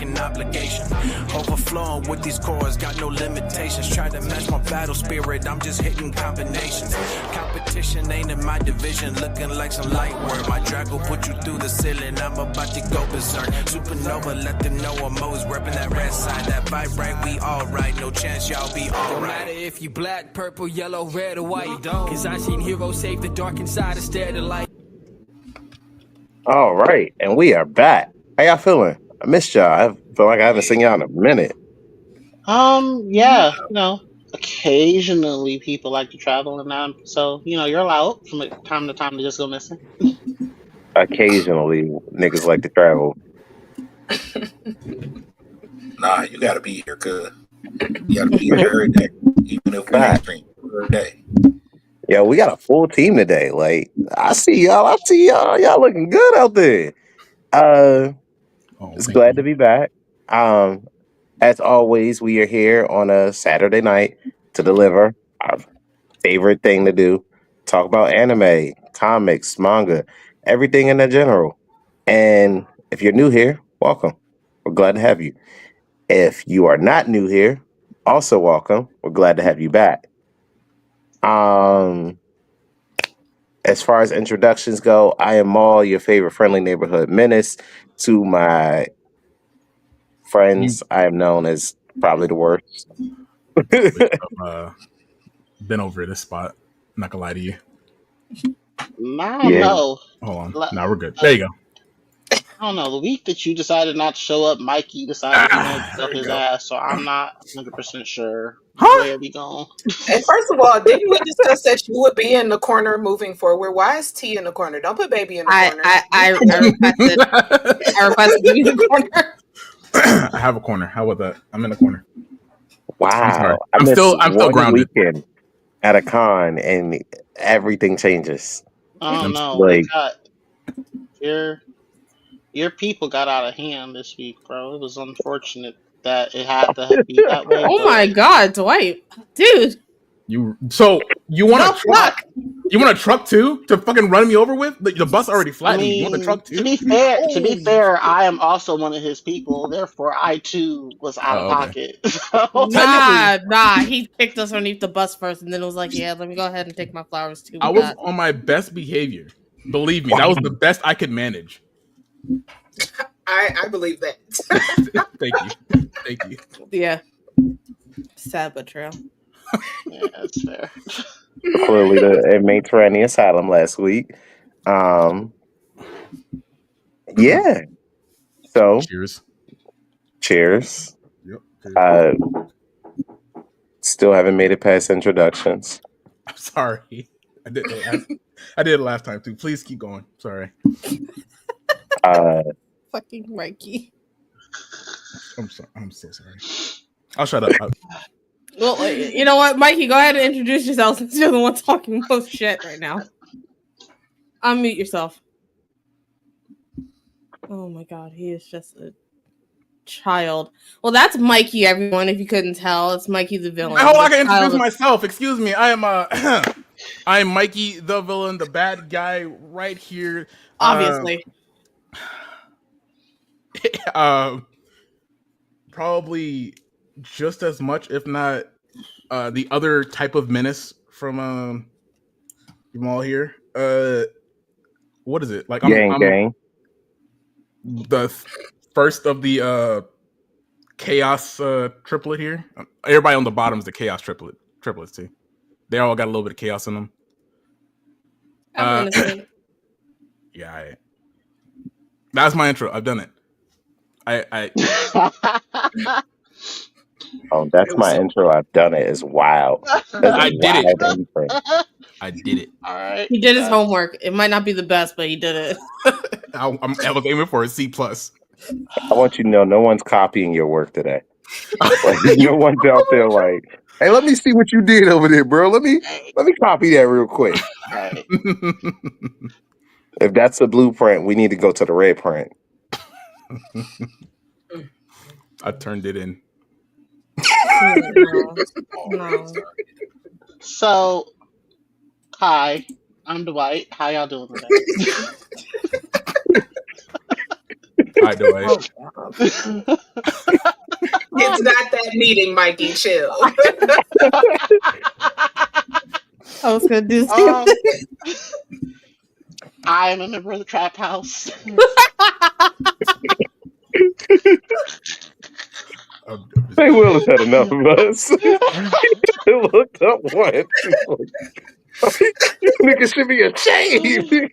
An obligation, overflowing with these chords, got no limitations. Try to match my battle spirit, I'm just hitting combinations. Competition ain't in my division, looking like some light work. My drag will put you through the ceiling, I'm about to go berserk. Supernova, let them know I'm always repping that red side. That vibe right, we all right, no chance y'all be alright. Don't matter if you black, purple, yellow, red, or white. Cause I seen heroes save the dark inside instead of light. All right, and we are back. How y'all feeling? I missed y'all. I feel like I haven't seen y'all in a minute. Yeah, occasionally people like to travel, and so you're allowed from time to time to just go missing. Occasionally, niggas like to travel. Nah, you gotta be here, cuz. You gotta be here every day, even if we ain't stream every day. Yeah, we got a full team today. Like, I see y'all. Y'all looking good out there. It's glad to be back. As always, we are here on a Saturday night to deliver our favorite thing to do: talk about anime, comics, manga, everything in the general. And if you're new here, welcome. We're glad to have you. If you are not new here, also welcome. We're glad to have you back. As far as introductions go, I am Maul, your favorite friendly neighborhood menace. To my friends, I am known as probably the worst. Been over this spot. I'm not gonna lie to you. No. Hold on. No, we're good. There you go. I don't know. The week that you decided not to show up, Mikey decided he wanted to up his ass, so I'm not 100% sure where we going. And first of all, didn't we discuss that you would be in the corner moving forward? Why is T in the corner? Don't put baby in the corner. I requested to be in the corner. I have a corner. How about that? I'm in the corner. Wow. I'm still grounded. Weekend at a con and everything changes. I don't know. Like, your people got out of hand this week, bro. It was unfortunate that it had to be that way. Oh my god, Dwight. Dude. You want a truck? You want a truck too to fucking run me over with? The bus already flattened. You want the truck too? To be fair, I am also one of his people. Therefore, I too was out of pocket. Nah. He picked us underneath the bus first, and then it was like, "Yeah, let me go ahead and take my flowers too." I was on my best behavior. Believe me, that was the best I could manage. I believe that. Thank you. Yeah. Sad but true. Yeah, that's fair. Clearly, the inmates ran the asylum last week. Yeah. So, cheers. Yep. Still haven't made it past introductions. I'm sorry. I did it last time too. Please keep going. Sorry. Fucking Mikey. I'm so sorry. I'll shut up. Well, you know what, Mikey, go ahead and introduce yourself since you're the one talking most shit right now. Unmute yourself. Oh my god, he is just a child. Well, that's Mikey, everyone, if you couldn't tell. It's Mikey the villain. Hold on, I can introduce myself. Excuse me. I am Mikey the villain, the bad guy right here. Obviously. Probably just as much, if not the other type of menace from all here. What is it? Like gang. The first of the chaos triplet here. Everybody on the bottom is the chaos triplets too. They all got a little bit of chaos in them. Yeah, that's my intro. I've done it. Oh, that's my intro. I've done it. It's wild. I did it. All right. He did his homework. It might not be the best, but he did it. I was aiming for a C+. I want you to know no one's copying your work today. Like, no one's out there like, hey, let me see what you did over there, bro. Let me copy that real quick. Right. If that's the blueprint, we need to go to the red print. I turned it in. No. So, hi, I'm Dwight. How y'all doing today? right, Dwight. It's not that meeting, Mikey. Chill. I was gonna do the same thing. I am a member of the Trap House. They will have had enough of us. They looked up once. Nigga should be ashamed.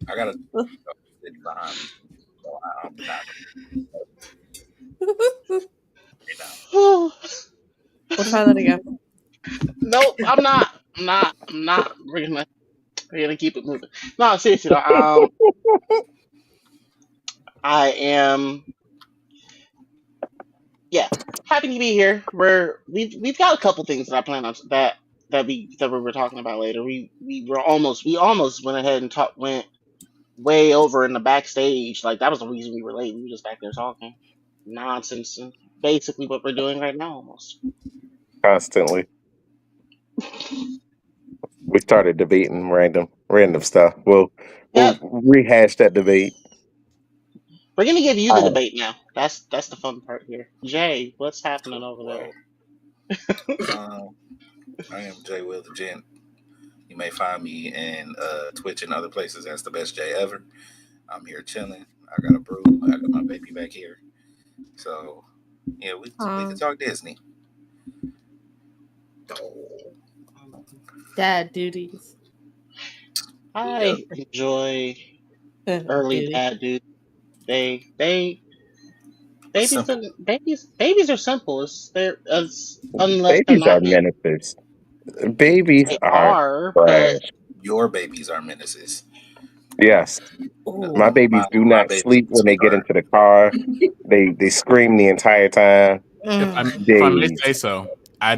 I gotta sit behind me. So I'm not. We'll try that again. Nope, I'm not. We're gonna keep it moving. No, seriously though. I am, yeah, happy to be here. We've got a couple things that I plan on that we were talking about later. We almost went ahead and went way over in the backstage. Like that was the reason we were late. We were just back there talking nonsense and basically what we're doing right now almost. Constantly. We started debating random stuff. We'll rehash that debate. We're gonna give you the debate now. That's the fun part here. Jay, what's happening over there? I am Jay Will the Gent. You may find me in Twitch and other places as the best Jay ever. I'm here chilling. I got a brew. I got my baby back here. So yeah, we can talk Disney. Dad duties. I enjoy early dad duties. Babies are simple. Unless they're Babies are not menaces. Babies are trash. Your babies are menaces. Yes. Ooh. My babies do not sleep when they get into the car. They scream the entire time. If I may say so, I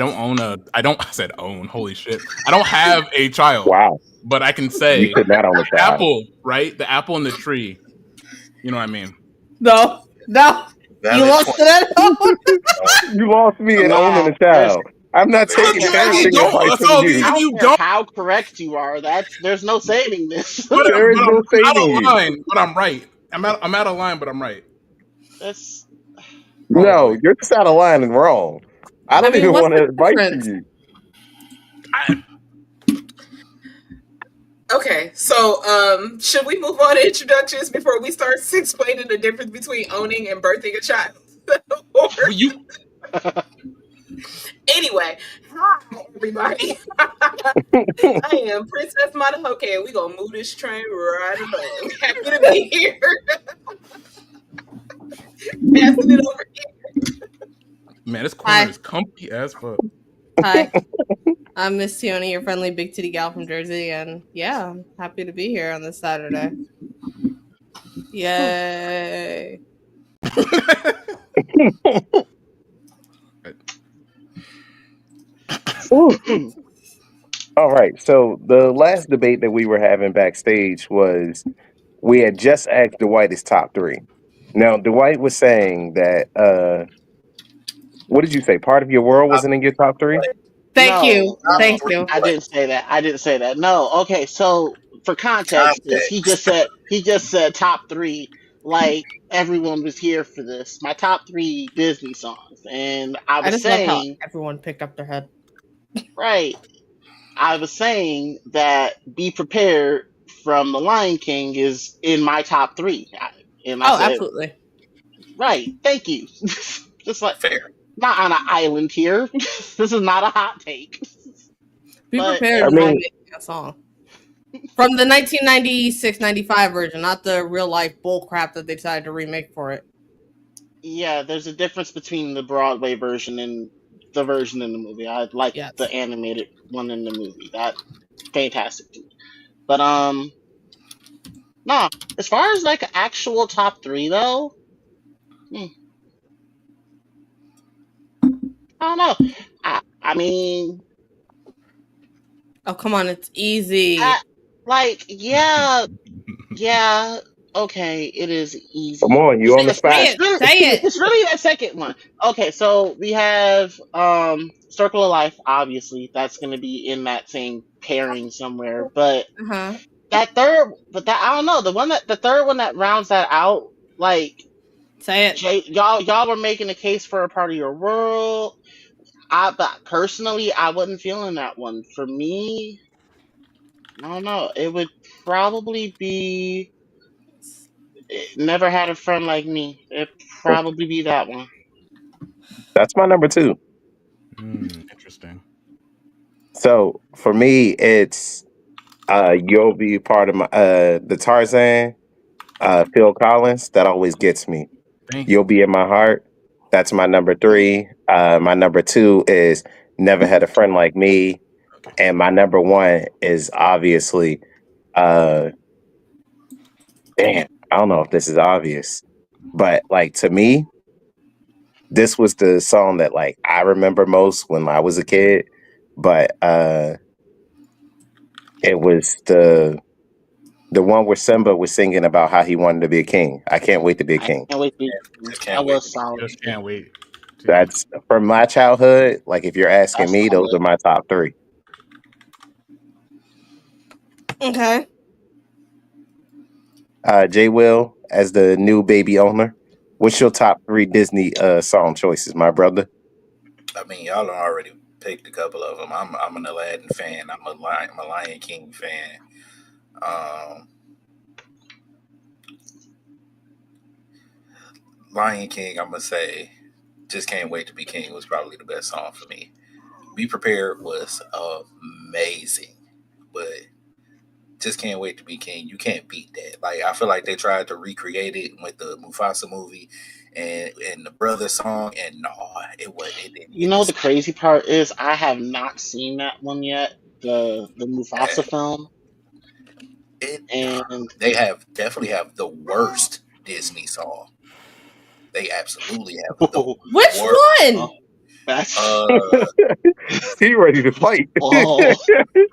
said own, holy shit. I don't have a child. Wow. But I can say you could not own a child. Apple, right? The apple in the tree. You know what I mean? No. You lost that. You lost me at owning a child. I'm not taking parenting advice from you. I don't care how correct you are. There's no saving this. There is no saving you. But I'm right. I'm out of line, but I'm right. No, you're just out of line and wrong. I don't even want to advise you. Okay, so should we move on to introductions before we start explaining the difference between owning and birthing a child? Anyway, hi everybody. I am Princess Monohoke, and we're gonna move this train right along. Happy to be here. Passing it over here. Man, this corner is comfy as fuck. Hi. I'm Miss Tioni, your friendly big titty gal from Jersey, and yeah, I'm happy to be here on this Saturday. Yay. All right, so the last debate that we were having backstage was we had just asked Dwight his top three. Now, Dwight was saying that, what did you say? Part of your world wasn't in your top three? Thank you. I didn't say that. No. Okay. So for context, he just said top three. Like everyone was here for this. My top three Disney songs, and I was saying love how everyone picked up their head. Right. I was saying that Be Prepared from The Lion King is in my top three. And I said, absolutely. Right. Thank you. Just like fair. Not on an island here. This is not a hot take. Be Prepared is my favorite song. From the 1996-95 version, not the real life bull crap that they decided to remake for it. Yeah, there's a difference between the Broadway version and the version in the movie. I like the animated one in the movie. That's fantastic too. But nah, as far as like actual top three though, I don't know. I mean, oh come on, it's easy. Okay, it is easy. Come on, you on the spot. Say it. It's really that second one. Okay, so we have Circle of Life. Obviously, that's going to be in that same pairing somewhere. But that third, but that I don't know. The third one that rounds that out, like Say it. y'all were making a case for a part of your world. But personally, I wasn't feeling that one. For me, I don't know. It would probably be Never Had a Friend Like Me. It'd probably be that one. That's my number two. Interesting. So for me, it's You'll Be Part of My the Tarzan, Phil Collins. That always gets me. Thank You'll you. Be in My Heart. That's my number three. My number two is Never Had a Friend Like Me. Okay. And my number one is obviously uh damn, I don't know if this is obvious, but like to me, this was the song that like I remember most when I was a kid. But it was the one where Simba was singing about how he wanted to be a king. I can't wait to be a I king. can't wait to. Just That can't wait to was be. solid. Just can't wait. That's from my childhood. Like if you're asking That's me, those solid. are my top three. Okay. J Will as the new baby owner. What's your top three Disney song choices, my brother? I mean, y'all done already picked a couple of them. I'm an Aladdin fan. I'm a Lion King fan. Um, Lion King, I'm gonna say, just can't wait to be king was probably the best song for me. Be Prepared was amazing, but just can't wait to be king. You can't beat that. Like I feel like they tried to recreate it with the Mufasa movie and the brother song, and no, it didn't You hit know the what the same. crazy part is? I have not seen that one yet. The Mufasa Uh, film, It and they have definitely have the worst Disney song. They absolutely have the Which worst. one? that's Uh, He ready to fight. oh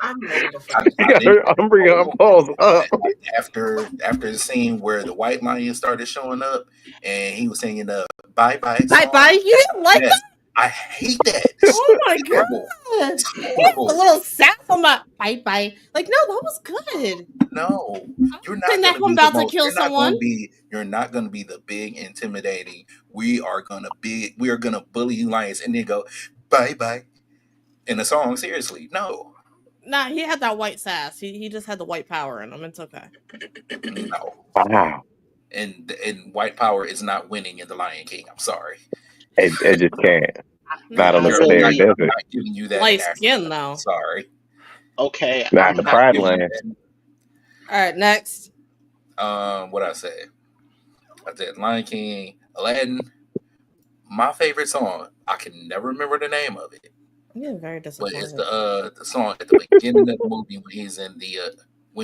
I'm ready to I, fight. I didn't. I'm bringing Hold up on. Paul's up. Like after the scene where the white lion started showing up and he was singing the Bye Bye Bye song. bye. You didn't like that? Yes, I hate that. It's Oh my horrible. god. It's You have a horrible. little sap on my bye bye. Like, no, that was good. No, you're Saying not that gonna I'm be the about to most. kill someone. You're not gonna be the big intimidating. We are gonna bully you lions, and then go bye bye in the song. Seriously, no, Nah, he had that white sass. He just had the white power in him. It's okay. no. Wow. And white power is not winning in the Lion King. I'm sorry. It just can't. Not on Nah, the I I'm Safari not, really Desert. giving you that in light Africa. skin though. Sorry, okay. Not in I'm the not not. Pride giving you Land. All right, next. that. What I say? I said Lion King, Aladdin. My favorite song. I can never remember the name of it. I'm getting very But it's disappointed. the song at the beginning of the movie when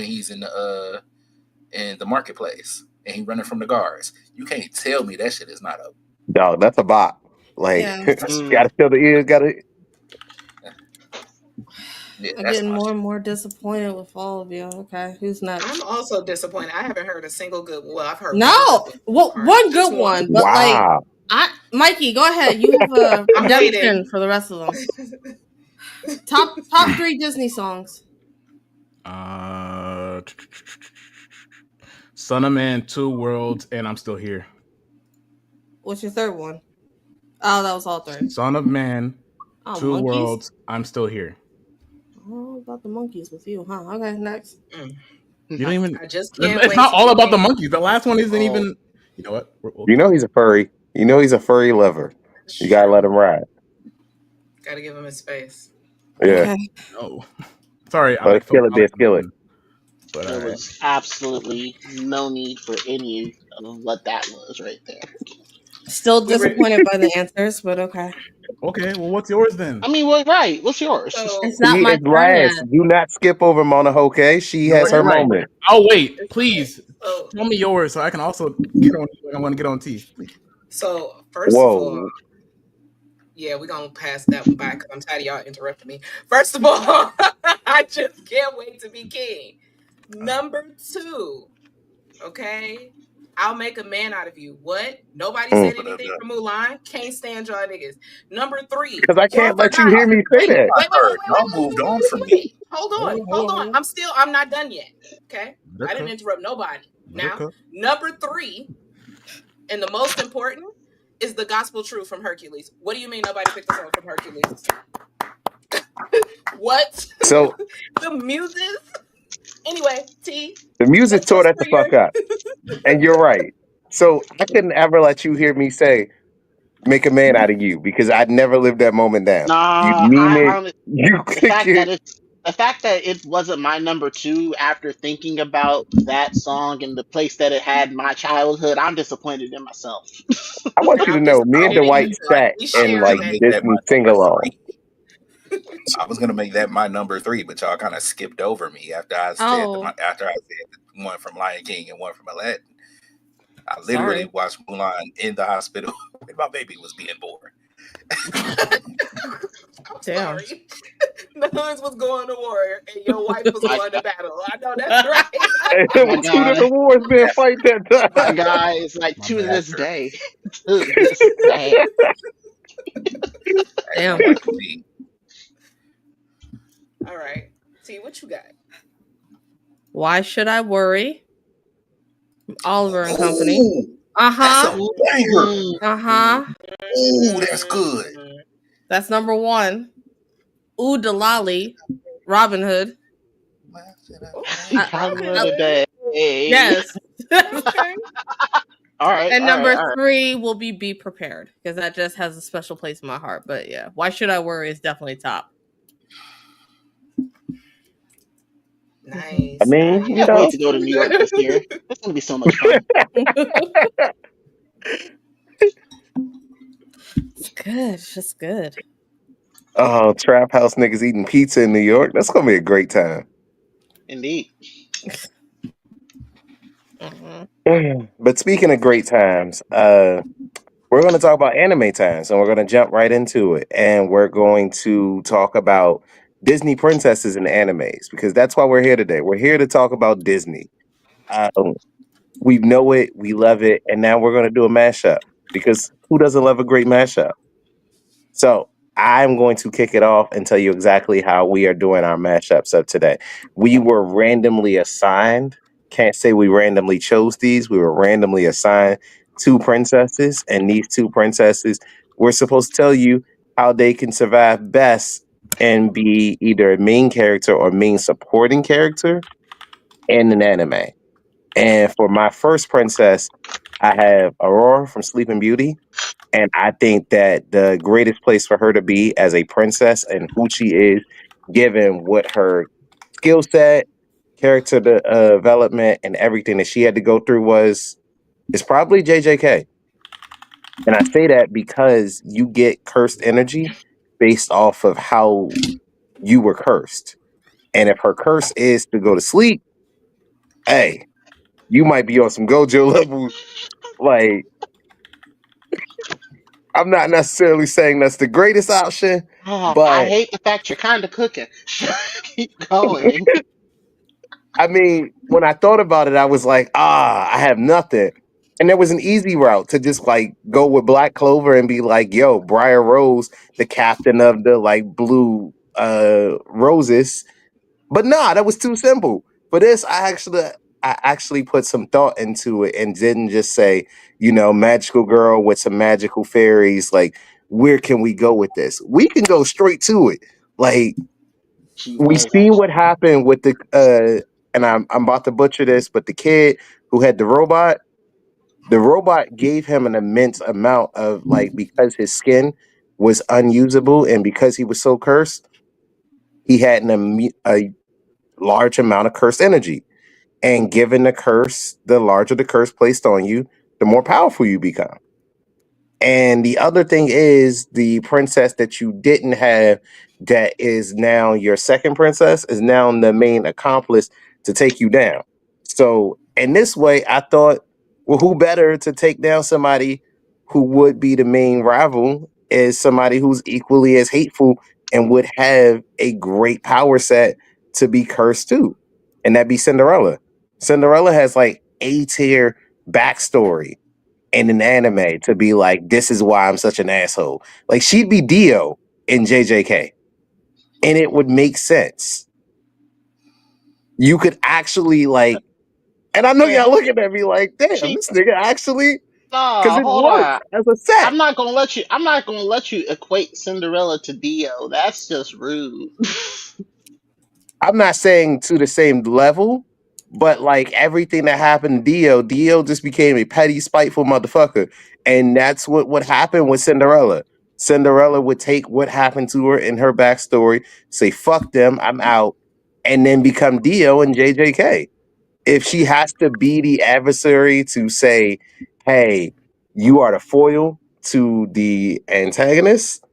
he's in the marketplace and he running from the guards. You can't tell me that shit is not a Dog, that's a bop. Like, Yeah, that's Mm, gotta fill the ears, gotta. yeah, I'm that's getting my more shit. and more disappointed with all of you. Okay, who's I'm next? also disappointed. I haven't heard a single good. Well, I've heard one good No, one. well, Or one just good one. one, but like, Wow. Mikey, go ahead. You have a I'm redemption waiting. for the rest of them. Top three Disney songs. Uh, Son of Man, Two Worlds, and I'm Still Here. What's your third one? Oh, that was all three. Son of Man, Oh, Two monkeys. Worlds, I'm Still Here. Oh, about the monkeys with you, huh? Okay, next. Mm. You don't even. I just can't It's wait not to all be about the king. monkeys. The last one isn't oh, even. You know what? We'll You cut. know he's a furry. You know he's a furry lover. It's You gotta let true. him ride. Got to give him his space. Yeah. Okay. No. Sorry, I Let like us Phil kill it, Collins bitch, kill it. one, but there all right. was absolutely no need for any of what that was right there. Still We were disappointed by the answers, but okay. Okay, well, what's yours then? I mean, well, right. What's yours? so It's not He my is turn yet. last. Do not skip over Mona Hoke. She You know has what? her You're right. moment. I'll wait. it's okay. Please tell me yours so I can also get on. I want to get on T. So first of all, Whoa. yeah, we're gonna pass that one by because I'm tired of y'all interrupting me. First of all, I just can't wait to be king. Number two, okay. I'll make a man out of you. What? Nobody said anything from Mulan. Can't stand y'all niggas. Number 3. Because I can't let you hear me say that. Y'all moved on from me. Hold on. I'm not done yet. Okay? I didn't interrupt nobody. Now, number 3, and the most important, is the gospel truth from Hercules. What do you mean nobody picked the song from Hercules? What? So the muses? Anyway, T. The music tore that the fuck up. And you're right. So I couldn't ever let you hear me say, make a man out of you, because I'd never lived that moment down. You Nah, mean it. You the fact that it wasn't my number 2 after thinking about that song and the place that it had in my childhood, I'm disappointed in myself. I want you to know, me and Dwight sat in like Disney sing along. I was gonna make that my number 3, but y'all kind of skipped over me after I said the one from Lion King and one from Aladdin. I literally watched Mulan in the hospital when my baby was being born. I'm sorry. Nuns was going to war and your wife was going to battle. I know that's right. It was two of the wars being fight that time. My guy is like to this day. To this day. Damn. All right. T, what you got? Why Should I Worry? Oliver and Company. That's a banger. Ooh, that's good. That's number 1. Ooh Delali, Robin Hood. Yes. All right. And number 3 will be Be Prepared, because that just has a special place in my heart. But yeah, Why Should I Worry is definitely top. Nice. I mean, I can't wait to go to New York this year. It's gonna be so much fun. It's good. It's just good. Oh, trap house niggas eating pizza in New York. That's gonna be a great time. Indeed. But speaking of great times, we're going to talk about anime times, and we're going to jump right into it. And we're going to talk about Disney princesses and animes, because that's why we're here today. We're here to talk about Disney. We know it, we love it, and now we're going to do a mashup, because who doesn't love a great mashup? So I'm going to kick it off and tell you exactly how we are doing our mashups up today. We were randomly assigned. Can't say we randomly chose these. We were randomly assigned 2 princesses, and these 2 princesses were supposed to tell you how they can survive best and be either a main character or main supporting character in an anime. And for my first princess, I have Aurora from Sleeping Beauty. And I think that the greatest place for her to be as a princess and who she is, given what her skill set, character development, and everything that she had to go through is probably JJK. And I say that because you get cursed energy based off of how you were cursed. And if her curse is to go to sleep, hey, you might be on some Gojo levels. Like, I'm not necessarily saying that's the greatest option, but I hate the fact you're kind of cooking. Keep going. I mean, when I thought about it, I was like, I have nothing. And there was an easy route to just like go with Black Clover and be like, yo, Briar Rose, the captain of the like blue roses. But nah, that was too simple. For this, I actually put some thought into it and didn't just say, magical girl with some magical fairies. Like, where can we go with this? We can go straight to it. Like, we see what happened with the and I'm about to butcher this, but the kid who had the robot gave him an immense amount of like, because his skin was unusable and because he was so cursed, he had a large amount of cursed energy. And given the curse, the larger the curse placed on you, the more powerful you become. And the other thing is the princess that you didn't have, that is now your second princess, is now the main accomplice to take you down. So in this way, I thought, well, who better to take down somebody who would be the main rival is somebody who's equally as hateful and would have a great power set to be cursed too. And that'd be Cinderella. Cinderella has like A tier backstory in an anime to be like, this is why I'm such an asshole. Like, she'd be Dio in JJK, and it would make sense. You could actually like, and I know Wait, y'all looking at me like, damn, she this nigga actually, because no, it hold worked on. as a set. I'm not gonna let you. I'm not gonna let you equate Cinderella to Dio. That's just rude. I'm not saying to the same level, but like everything that happened to Dio just became a petty, spiteful motherfucker. And that's what would happen with Cinderella. Cinderella would take what happened to her in her backstory, say, fuck them, I'm out, and then become Dio and JJK. If she has to be the adversary to say, hey, you are the foil to the antagonist,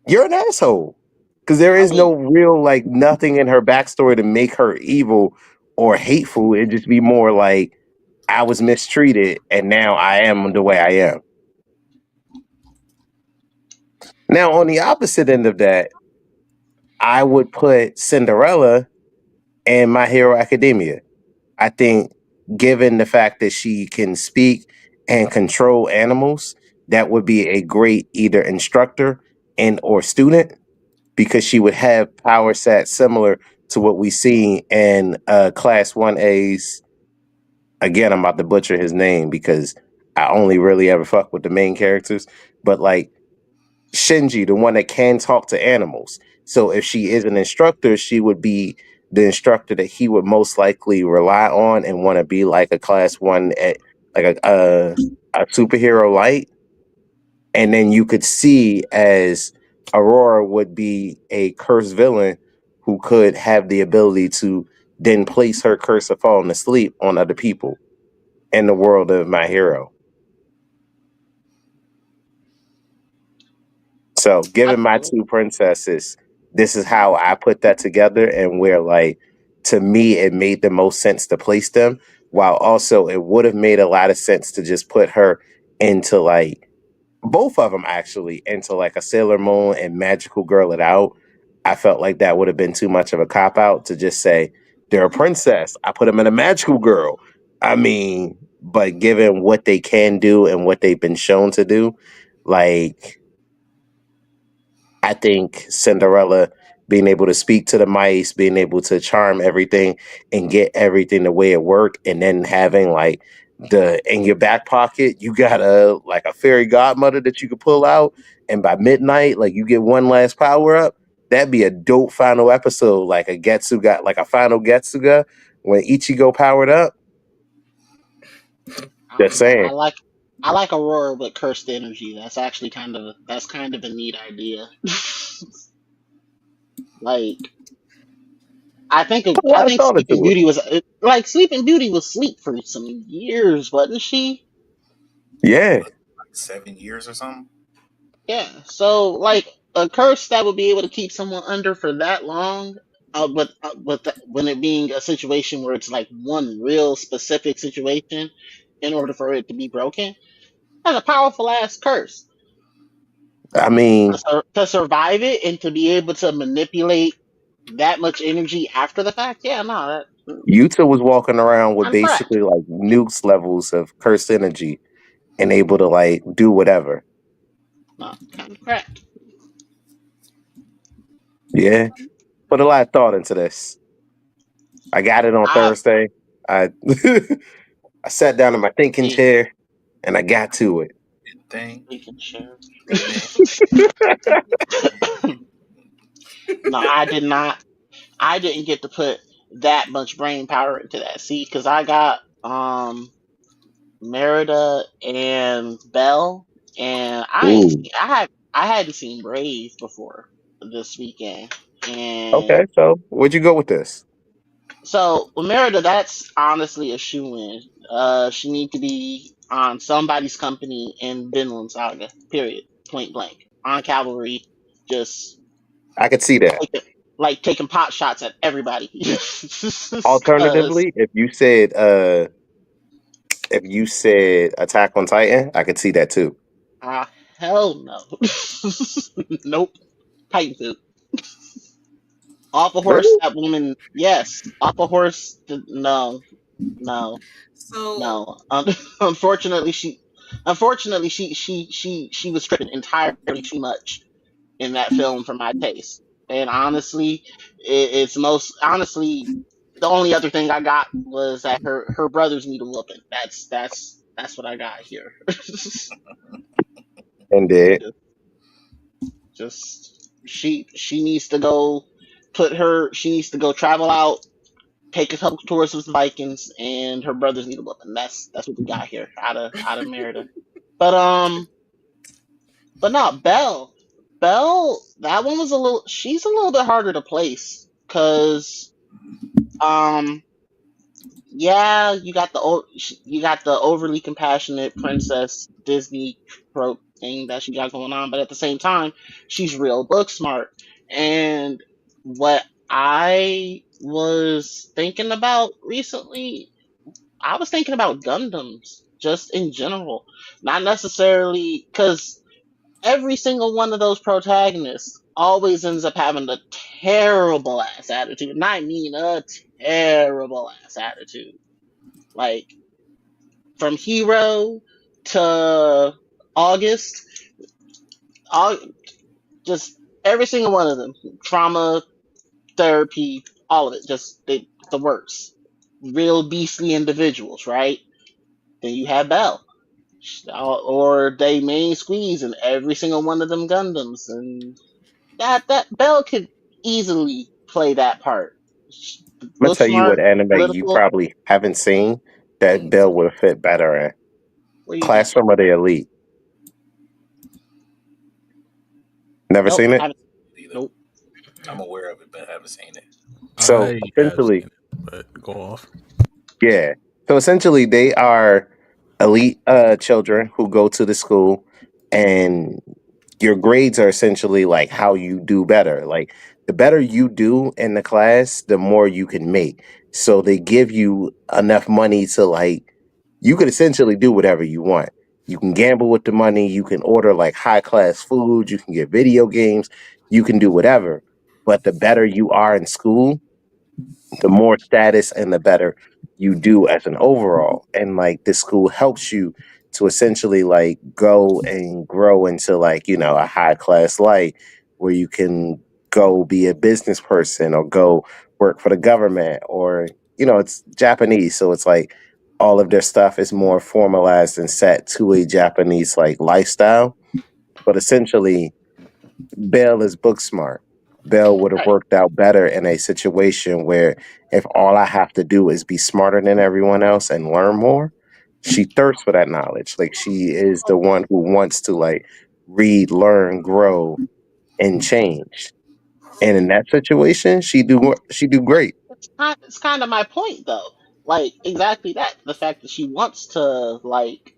you're an asshole. Because there I is mean, no real, like, nothing in her backstory to make her evil or hateful. It'd just be more like, I was mistreated and now I am the way I am. Now, on the opposite end of that, I would put Cinderella in My Hero Academia. I think, given the fact that she can speak and control animals, that would be a great either instructor and or student, because she would have power sets similar to what we see in Class 1A's. Again, I'm about to butcher his name because I only really ever fuck with the main characters, but like Shinji, the one that can talk to animals. So if she is an instructor, she would be the instructor that he would most likely rely on and want to be like a class one at like a superhero light. And then you could see as Aurora would be a cursed villain who could have the ability to then place her curse of falling asleep on other people in the world of My Hero. So, I given my two princesses, this is how I put that together, and where, like, to me, it made the most sense to place them, while also it would have made a lot of sense to just put her into, like, both of them actually, into like a Sailor Moon and Magical Girl It Out. I felt like that would have been too much of a cop out to just say, they're a princess, I put them in a magical girl. I mean, but given what they can do and what they've been shown to do, like, I think Cinderella being able to speak to the mice, being able to charm everything and get everything the way it worked, and then having like the in your back pocket, you got a fairy godmother that you could pull out, and by midnight, like you get one last power up. That'd be a dope final episode, like a Getsuga, like a final Getsuga when Ichigo powered up. Just don't know. saying. I like Aurora with cursed energy. That's actually kind of a neat idea. Like Put a I lot of think thought Sleeping into it. Beauty was like Sleeping Beauty was asleep for some years, wasn't she? Yeah. Like 7 years or something. Yeah. So like a curse that would be able to keep someone under for that long, when it being a situation where it's like one real specific situation, in order for it to be broken, that's a powerful ass curse. I mean, To survive it and to be able to manipulate that much energy after the fact, yeah, no, that Yuta was walking around with kind of basically cracked. like nukes levels of cursed energy and able to like do whatever. No, kind of cracked. Yeah. Put a lot of thought into this. I got it on I Thursday. I I sat down in my thinking see. chair and I got to it. Thing. We can share. Then No, I did not. I didn't get to put that much brain power into that. See, because I got Merida and Belle, and Ooh. I hadn't seen Brave before this weekend, Okay, and so where'd you go with this? so with Merida, that's honestly a shoe in. She need to be on somebody's company in Vinland Saga. Period. Point blank. On cavalry, just I could see that. taking, like taking pot shots at everybody. Because Alternatively, if you said Attack on Titan, I could see that too. hell no. Nope. Titan suit. Off a horse, Really? that woman. Yes, off a horse. No, no. So No, unfortunately, she was stripping entirely too much in that film for my taste. And honestly, it's most honestly the only other thing I got was that her brothers need a whooping. That's what I got here. Indeed. Just she needs to go she needs to go travel out, take a couple tours with the Vikings, and her brothers need a whooping. That's what we got here out of Merida. But but not Belle. Belle, that one was she's a little bit harder to place because um yeah, you got the overly compassionate princess Disney trope thing that she got going on, but at the same time, she's real book smart. And what I was thinking about recently, I was thinking about Gundams just in general, not necessarily because every single one of those protagonists always ends up having a terrible ass attitude. And I mean a terrible ass attitude. Like from Hero to August, all just every single one of them. Trauma, therapy, all of it. Just the works. Real beastly individuals, right? Then you have Belle. Or they main squeeze in every single one of them Gundams, and that Belle could easily play that part. I'm gonna Book tell you what smart, anime you political. probably haven't seen that mm, Bill would fit better in. What do you mean? Classroom of the Elite. Never Nope, seen it? haven't. Either. Nope. I'm aware of it, but haven't seen it. So I have essentially, seen it, but go off. yeah. So essentially, they are elite children who go to the school, and your grades are essentially like how you do better. Like the better you do in the class, the more you can make. So they give you enough money to like you could essentially do whatever you want. You can gamble with the money, you can order like high class food, you can get video games, you can do whatever. But the better you are in school, the more status and the better you do as an overall. And like this school helps you to essentially like go and grow into like, a high class life where you can go be a business person or go work for the government or, it's Japanese. So it's like all of their stuff is more formalized and set to a Japanese like lifestyle. But essentially, Belle is book smart. Belle would have Right. worked out better in a situation where if all I have to do is be smarter than everyone else and learn more, she thirsts for that knowledge. Like she is the one who wants to like read, learn, grow, and change. And in that situation, she do great. It's kind of my point though. Like exactly that. The fact that she wants to like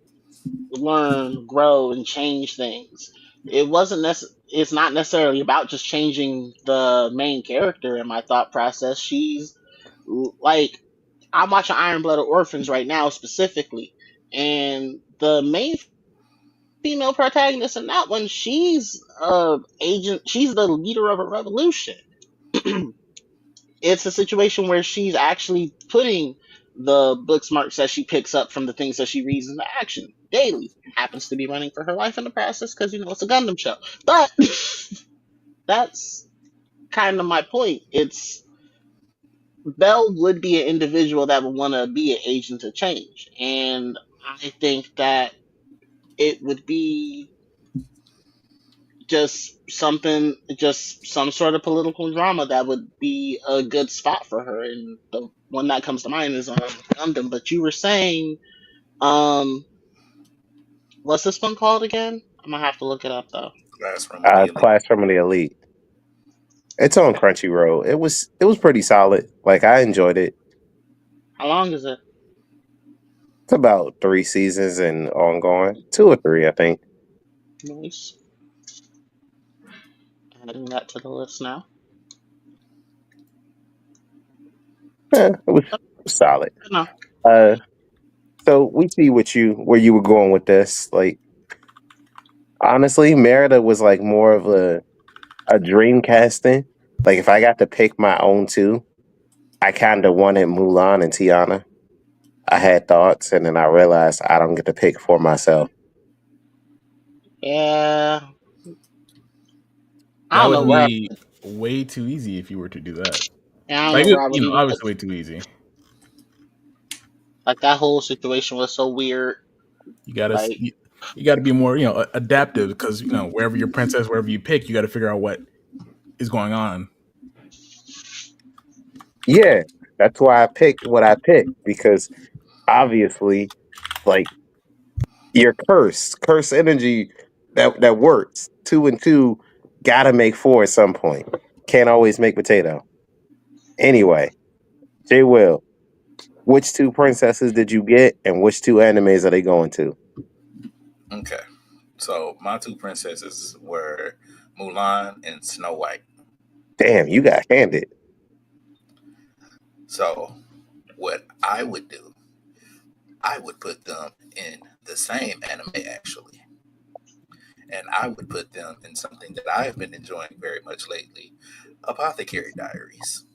learn, grow, and change things. It's not necessarily about just changing the main character in my thought process. She's like I'm watching Iron Blooded Orphans right now specifically, and the main female protagonist in that one, she's agent. She's the leader of a revolution. It's a situation where she's actually putting the book smarts that she picks up from the things that she reads into action daily. Happens to be running for her life in the process because it's a Gundam show. But that's kind of my point. It's Belle would be an individual that would want to be an agent of change, and I think that it would be just some sort of political drama that would be a good spot for her. And the one that comes to mind is Gundam. But you were saying, um, what's this one called again? I'm gonna have to look it up though. Classroom of the Elite. Classroom of the Elite. It's on Crunchyroll. It was pretty solid. Like I enjoyed it. How long is it? It's about 3 seasons and ongoing. 2 or 3, I think. Nice. Adding that to the list now. It was solid. No. Uh, so we see where you were going with this. Like honestly, Merida was like more of a dream casting. Like if I got to pick my own two, I kind of wanted Mulan and Tiana. I had thoughts, and then I realized I don't get to pick for myself. Yeah. I That don't would know where. be way too easy if you were to do that. I don't Like, know where I would even put. obviously way too easy. Like that whole situation was so weird. You gotta Like, you gotta be more adaptive because wherever your princess, wherever you pick, you got to figure out what is going on. Yeah, that's why I picked what I picked because obviously, like your curse energy that works. 2 and 2 gotta make 4 at some point. Can't always make potato. Anyway, J. Will, which 2 princesses did you get, and which 2 animes are they going to? Okay. So my 2 princesses were Mulan and Snow White. Damn, you got handed. So what I would do, I would put them in the same anime actually. And I would put them in something that I've been enjoying very much lately, Apothecary Diaries.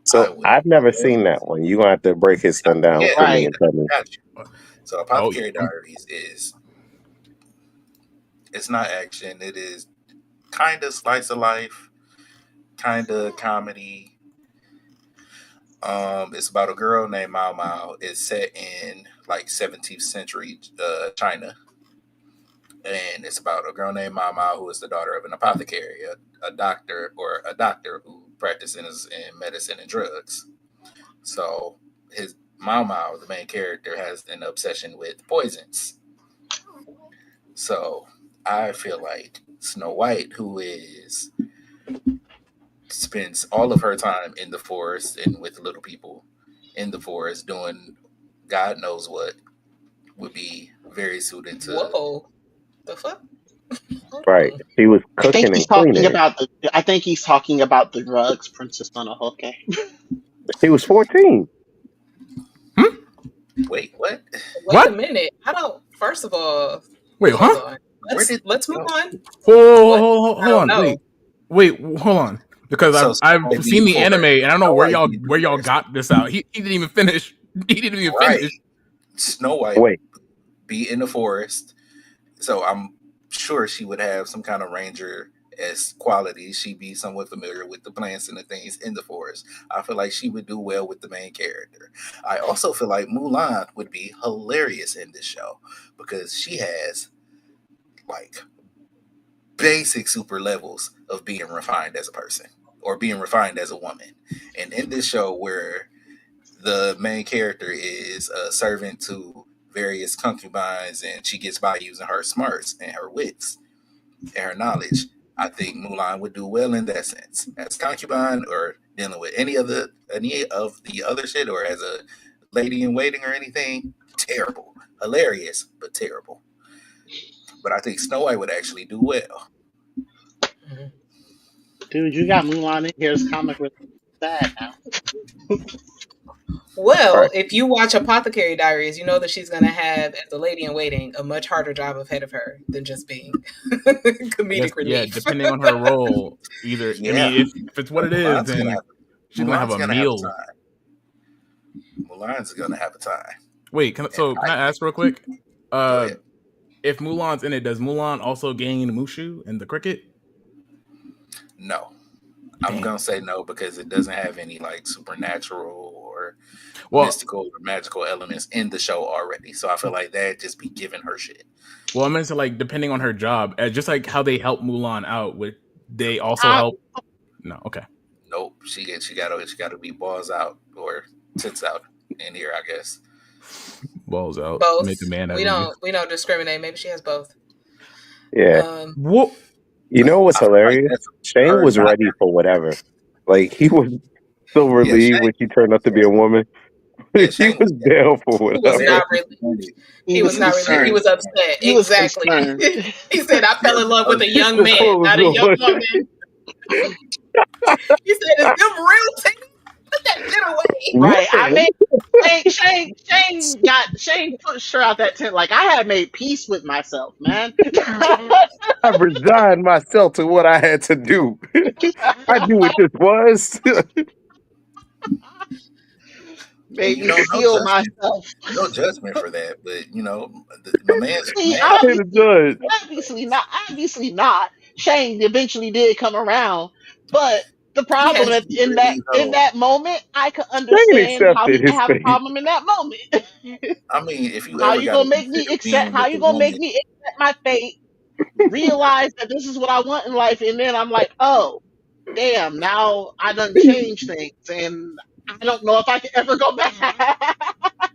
So I've never seen that one. You're gonna have to break his thing down for me right. and tell me. Got you. So Apothecary Diaries is, it's not action. It is kind of slice of life, kind of comedy. It's about a girl named Mao Mao. It's set in like 17th century China, and it's about a girl named Mao Mao who is the daughter of an apothecary, a doctor who practices in medicine and drugs. So his Mao Mao, the main character, has an obsession with poisons. So I feel like Snow White, who spends all of her time in the forest and with little people in the forest doing God knows what, would be very suited to. Whoa, the fuck? Right, he was cooking and cleaning. I think he's talking about the drugs, Princess Mononoke. He was 14. Wait, what? Wait a minute. I don't. First of all, wait, hold huh? on. Let's move on. Hold on. Wait, hold on. Because I've seen the anime and I don't know where y'all got this out. He didn't even finish. He didn't even finish. Snow White be in the forest, so I'm sure she would have some kind of ranger as qualities. She'd be somewhat familiar with the plants and the things in the forest. I feel like she would do well with the main character. I also feel like Mulan would be hilarious in this show because she has like basic super levels of being refined as a person or being refined as a woman. And in this show where the main character is a servant to various concubines and she gets by using her smarts and her wits and her knowledge, I think Mulan would do well in that sense. As concubine or dealing with any of the other shit or as a lady in waiting or anything, terrible. Hilarious, but terrible. But I think Snow White would actually do well. Dude, you got Mulan in here. It's comic relief sad now. Well, if you watch Apothecary Diaries, you know that she's going to have, as a lady in waiting, a much harder job ahead of her than just being comedic relief. Yeah, depending on her role, either. I mean, if it's what it is, then she's going to have a meal. Mulan's going to have a time. Wait, can I ask real quick? If Mulan's in it, does Mulan also gain Mushu and the cricket? No. I'm going to say no because it doesn't have any like supernatural or mystical or magical elements in the show already. So I feel like that'd just be giving her shit. Well, I meant to like depending on her job, just like how they help Mulan out with, they also help. No, okay. Nope. She got to be balls out or tits out in here, I guess. Balls out. Both. Make a man. We don't discriminate. Maybe she has both. Yeah. You know what's hilarious? Shane was ready for whatever. Like he was so relieved when she turned out to be a woman. He was down for whatever. He was not relieved. He was not relieved. He was upset. Exactly. He said, "I fell in love with a young man, not a young woman." He said, "Is them real titties? Put that shit away." Right. I mean, Shane pushed her out that tent like I had made peace with myself, man. I resigned myself to what I had to do. I knew what this was. made me No feel judgment, myself. no judgment for that. But my man's See, man. I didn't judge. obviously not. Obviously not. Shane eventually did come around, but the problem Yes. in Though, that moment, I could Shane understand how he accepted can his have a fate. problem in that moment. I mean, if you How ever you got to gonna make me consider accept? being How with you a gonna make woman, me accept my fate? Realize that this is what I want in life, and then I'm like, oh, damn! Now I done changed things, and I don't know if I can ever go back.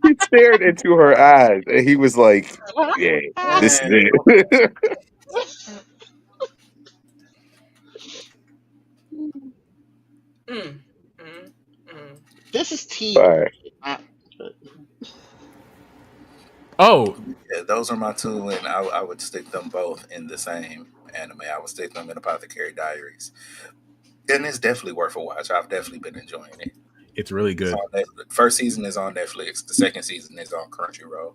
He stared into her eyes and he was like, yeah, this is man, it. Mm, mm, mm. This is tea. All right. Oh, yeah, those are my two, and I would stick them both in the same anime. I would stick them in Apothecary Diaries, and it's definitely worth a watch. I've definitely been enjoying it. it's really It's good. on Netflix. First season is on Netflix. The second season is on Crunchyroll.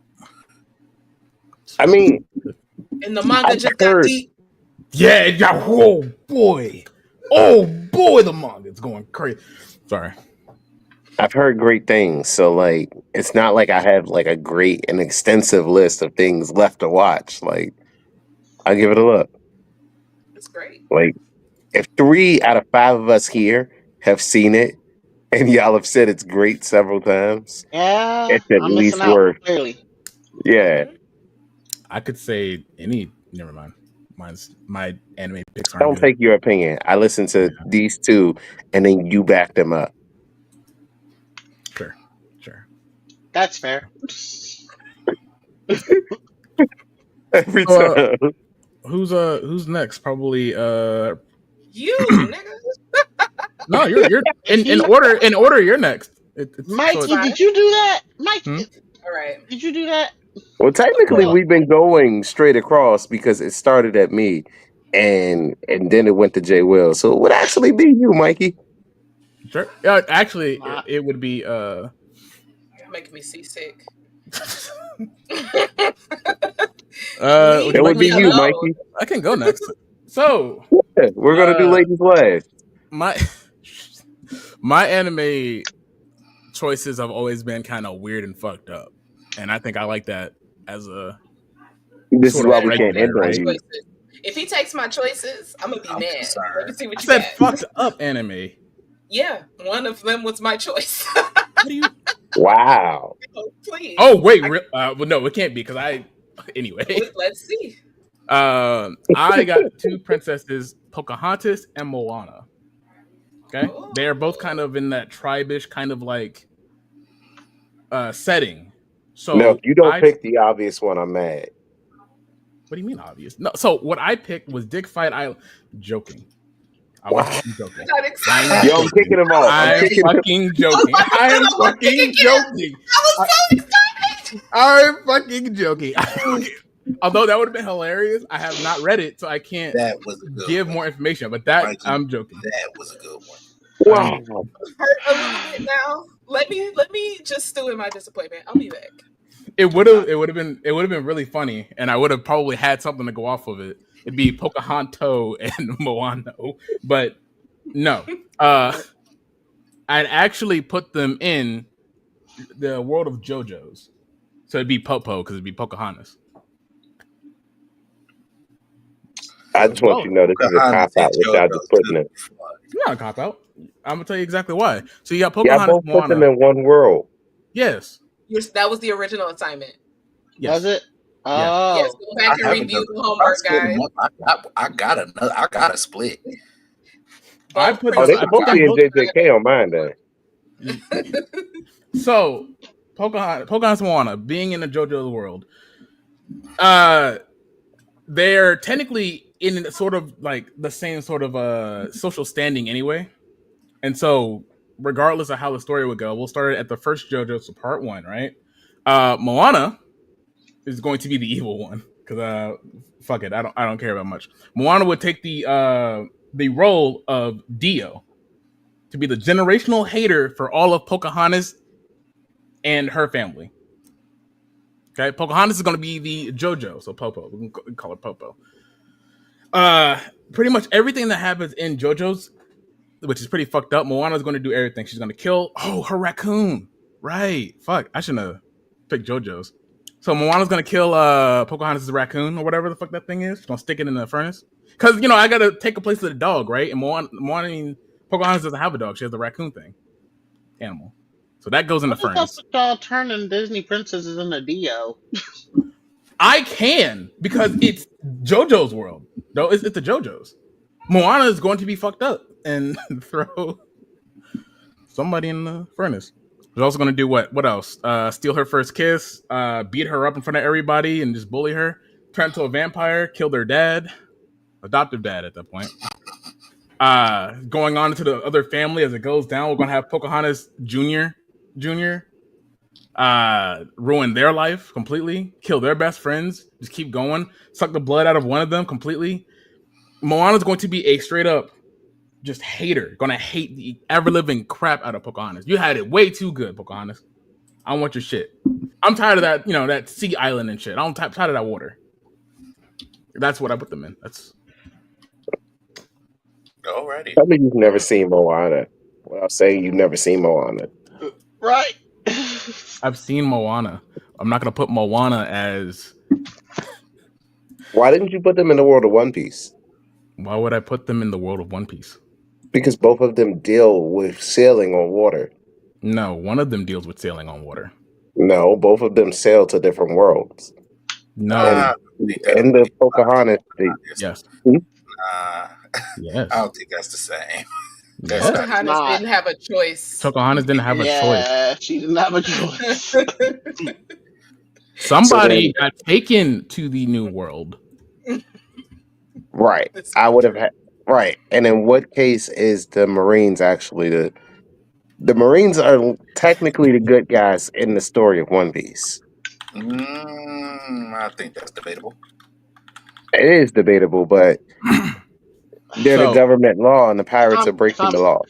I mean, And the manga I've just got heard, deep. Yeah, it got. Oh boy, the manga's going crazy. Sorry. I've heard great things. So like, it's not like I have like a great and extensive list of things left to watch. Like, I give it a look. It's great. Like, if 3 out of 5 of us here have seen it, and y'all have said it's great several times, Yeah, it's at I'm missing least out worth. clearly. Yeah, Mhm. I could say any. Never mind. My anime picks I aren't don't good. take your opinion. I listen to Yeah, these two, and then you back them up sure, sure. That's fair. every So, time. who's next? Probably You, nigga. no, you're Is in he order. In order, you're next. That's Mikey? fine. Did you do that, Mike? Hmm? All right. Did you do that? Well, technically, Well, we've been going straight across because it started at me, and then it went to Jay Will. So it would actually be you, Mikey. Sure. Actually, Nah. it would be you're making me seasick. It Leave would be me you, alone. Mikey. I can go next. So, Yeah, we're gonna do uh, ladies last. my my anime choices have always been kind of weird and fucked up, and I think I like that as a This is sort You of why better we not can't take regimen, end my on right? you. choices. If he takes my choices, I'm gonna be I'm mad. Let me concerned. see what I you said got. fucked up anime. Yeah, one of them was my choice. What do you? Wow. Oh, please. Oh wait, well no, it can't be because I. Anyway, Let's see. I got two princesses, Pocahontas and Moana. Okay, Oh, they are both kind of in that tribish kind of like setting. No, if So you don't I. pick the obvious one, I'm mad. What do you mean obvious? No, so what I picked was Dick Fight Island. Joking. Wow. I'm joking. I'm I'm excited. Yo, I'm joking. kicking him off. I'm I'm kicking him. fucking I was joking. about to say I'm I want to pick fucking again. joking. I was so excited. I'm fucking joking. Although that would have been hilarious, I have not read it, so I can't That was a good give one, more information. But that Mikey. I'm joking. That was a good one. I'm Wow. joking. Hurt a little bit now. Let me just stew in my disappointment. I'll be back. It would have been really funny, and I would have probably had something to go off of it. It'd be Pocahontas and Moana, but no. I'd actually put them in the world of JoJo's. So it'd be Popo because it'd be Pocahontas. I So just want you well, to know this is a cop Pocahontas and out without just JoJo putting took it. me fun. it's not a cop out. I'm gonna tell you exactly why. So you got Yeah, I Pocahontas, both put them Moana. in one world. Yes, That was the original assignment. Oh. Was yes, it? yes. Yes, Oh, go I back and have review another. the If I homework, split guys. them up, I got a split. I Both put Oh, them. they I could princesses put both got be them in both. JJK on mine then. So Pocahontas, Moana, being in the JoJo's world, uh, they're technically in sort of like the same sort of social standing anyway. And so, regardless of how the story would go, we'll start at the first JoJo, so part one, right? Moana is going to be the evil one because fuck it, I don't care about much. Moana would take the role of Dio to be the generational hater for all of Pocahontas and her family. Okay, Pocahontas is going to be the JoJo, so Popo. We can call her Popo. Pretty much everything that happens in JoJo's, which is pretty fucked up. Moana's going to do everything. She's going to kill her raccoon. Right. Fuck. I shouldn't have picked JoJo's. So Moana's gonna kill Pocahontas' raccoon or whatever the fuck that thing is. She's gonna stick it in the furnace. Cause I gotta take a place of the dog, right? And Pocahontas doesn't have a dog. She has the raccoon thing. Animal. So that goes in the What is up furnace. with y'all turning Disney princesses into Dio? I can because it's JoJo's world. No, it's the JoJo's. Moana is going to be fucked up and throw somebody in the furnace. She's also going to do what? What else? Steal her first kiss, beat her up in front of everybody, and just bully her. Turn into a vampire, kill their dad, adoptive dad at that point. Going on into the other family as it goes down, we're going to have Pocahontas Jr. Ruin their life completely, kill their best friends, just keep going, suck the blood out of one of them completely. Moana's going to be a straight up just hater, gonna hate the ever living crap out of Pocahontas. You had it way too good, Pocahontas. I want your shit. I'm tired of that, that sea island and shit. I'm tired of that water. That's what I put them in. That's alrighty. Tell me you've never seen Moana. Well, I'll say you've never seen Moana. Right. I've seen Moana. I'm not gonna put Moana as. Why didn't you put them in the world of One Piece? Why would I put them in the world of One Piece? Because both of them deal with sailing on water. No, one of them deals with sailing on water. No, both of them sail to different worlds. No. And the Pocahontas. Yes. Yes. I don't think that's the same. Pocahontas didn't have a choice. Pocahontas didn't have a choice. Yeah, she didn't have a choice. Somebody got taken to the New World. Right. I would have had. Right. And in what case is the Marines actually the Marines are technically the good guys in the story of One Piece? I think that's debatable. It is debatable, but they're the government law, and the pirates are breaking the law.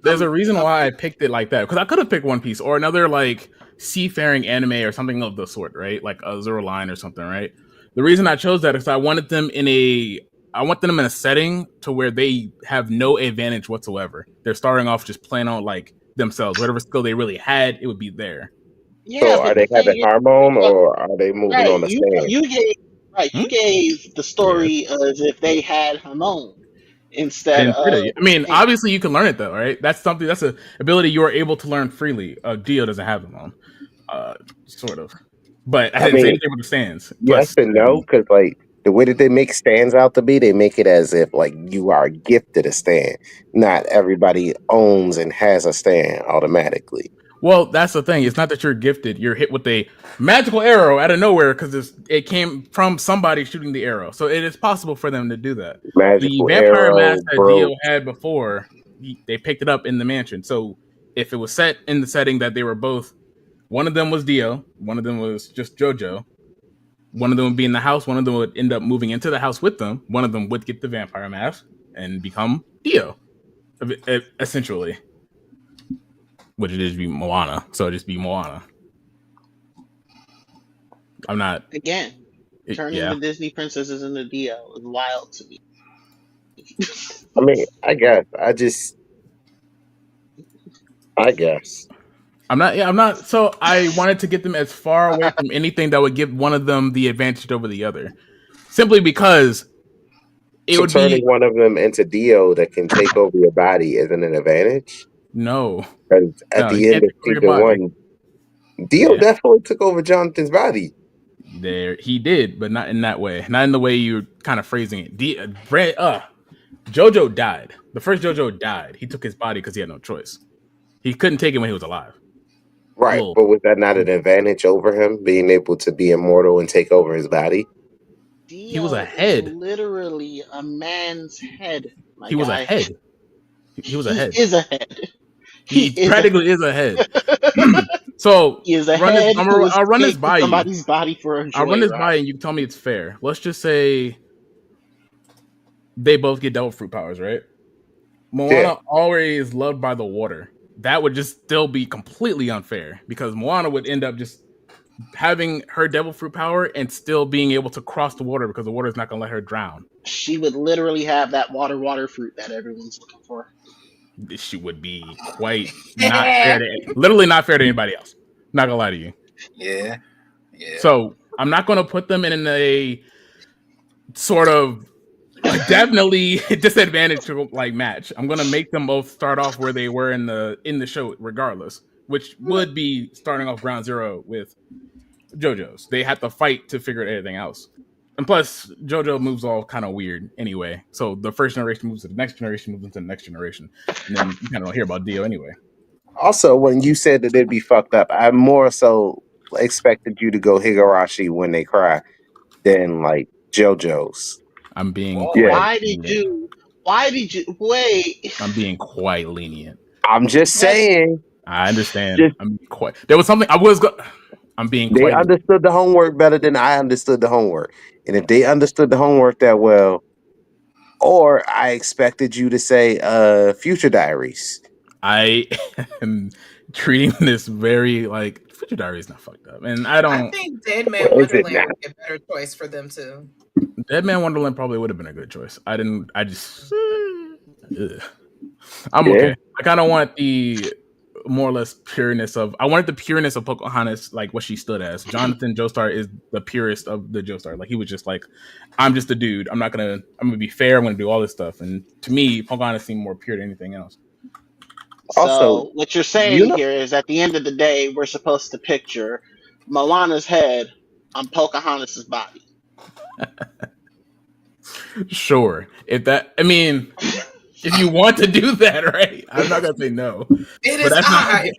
There's a reason why I picked it like that, because I could have picked One Piece or another seafaring anime or something of the sort, right? Like Azure Line or something, right? The reason I chose that is I wanted them in a setting to where they have no advantage whatsoever. They're starting off just playing on themselves. Whatever skill they really had, it would be there. Yeah, so are they having hormone or are they moving on the stand? You gave the story as if they had hormone instead of. I mean, obviously you can learn it though, right? That's an ability you are able to learn freely. Dio doesn't have hormone, sort of. But I didn't say anything with the stands. Yes and no, because the way that they make stands out to be, they make it as if you are gifted a stand. Not everybody owns and has a stand automatically. Well, that's the thing. It's not that you're gifted. You're hit with a magical arrow out of nowhere because it came from somebody shooting the arrow. So it is possible for them to do that. Magical the vampire arrow, mask that Dio had before, they picked it up in the mansion. So if it was set in the setting that they were both, one of them was Dio, one of them was just JoJo, one of them would be in the house, one of them would end up moving into the house with them, one of them would get the vampire mask and become Dio, essentially. Which it is be Moana, so it just be Moana. I'm not turning the Disney princesses into Dio is wild to me. I mean, I guess I'm not. So I wanted to get them as far away from anything that would give one of them the advantage over the other, simply because it would turning one of them into Dio that can take over your body isn't an advantage. No, at the end of season 1, Dio definitely took over Jonathan's body. There, he did, but not in that way. Not in the way you're kind of phrasing it. JoJo died. The first JoJo died. He took his body because he had no choice. He couldn't take it when he was alive. Right, but was that not an advantage over him, being able to be immortal and take over his body? Dio he was a head. Literally a man's head. He was a head. He was a head. He is a head. He practically is a head. So he is a head. I'll run this by somebody's body for a I'll run this by and you can tell me it's fair. Let's just say they both get devil fruit powers, right? Moana already is loved by the water. That would just still be completely unfair because Moana would end up just having her devil fruit power and still being able to cross the water because the water is not going to let her drown. She would literally have that water fruit that everyone's looking for. this shit would be quite not fair literally not fair to anybody else. Not gonna lie to you. Yeah. So I'm not gonna put them in a sort of definitely disadvantaged like match. I'm gonna make them both start off where they were in the show, regardless, which would be starting off ground zero with JoJo's. They have to fight to figure everything else. And plus, JoJo moves all kind of weird anyway. So the first generation moves to the next generation, moves into the next generation. And then you kind of don't hear about Dio anyway. Also, when you said that it'd be fucked up, I more so expected you to go Higurashi when they cry than like JoJo's. I'm being Why did you wait? I'm being quite lenient. I'm just saying. I understand. There was something I was I'm being They understood the homework better than I understood the homework. And if they understood the homework that well, or I expected you to say Future Diaries. I am treating this very like Future Diaries not fucked up. And I think Dead Man Wonderland would be a better choice for them too. Dead Man Wonderland probably would have been a good choice. I'm okay. I kind of want the more or less pureness of the pureness of Pocahontas, like what she stood as. Jonathan Joestar is the purest of the Joestar. Like he was just like, I'm just a dude. I'm gonna be fair. I'm gonna do all this stuff. And to me, Pocahontas seemed more pure than anything else. So what you're saying here is, at the end of the day, we're supposed to picture Moana's head on Pocahontas' body. Sure, if you want to do that, right? I'm not gonna say no. It is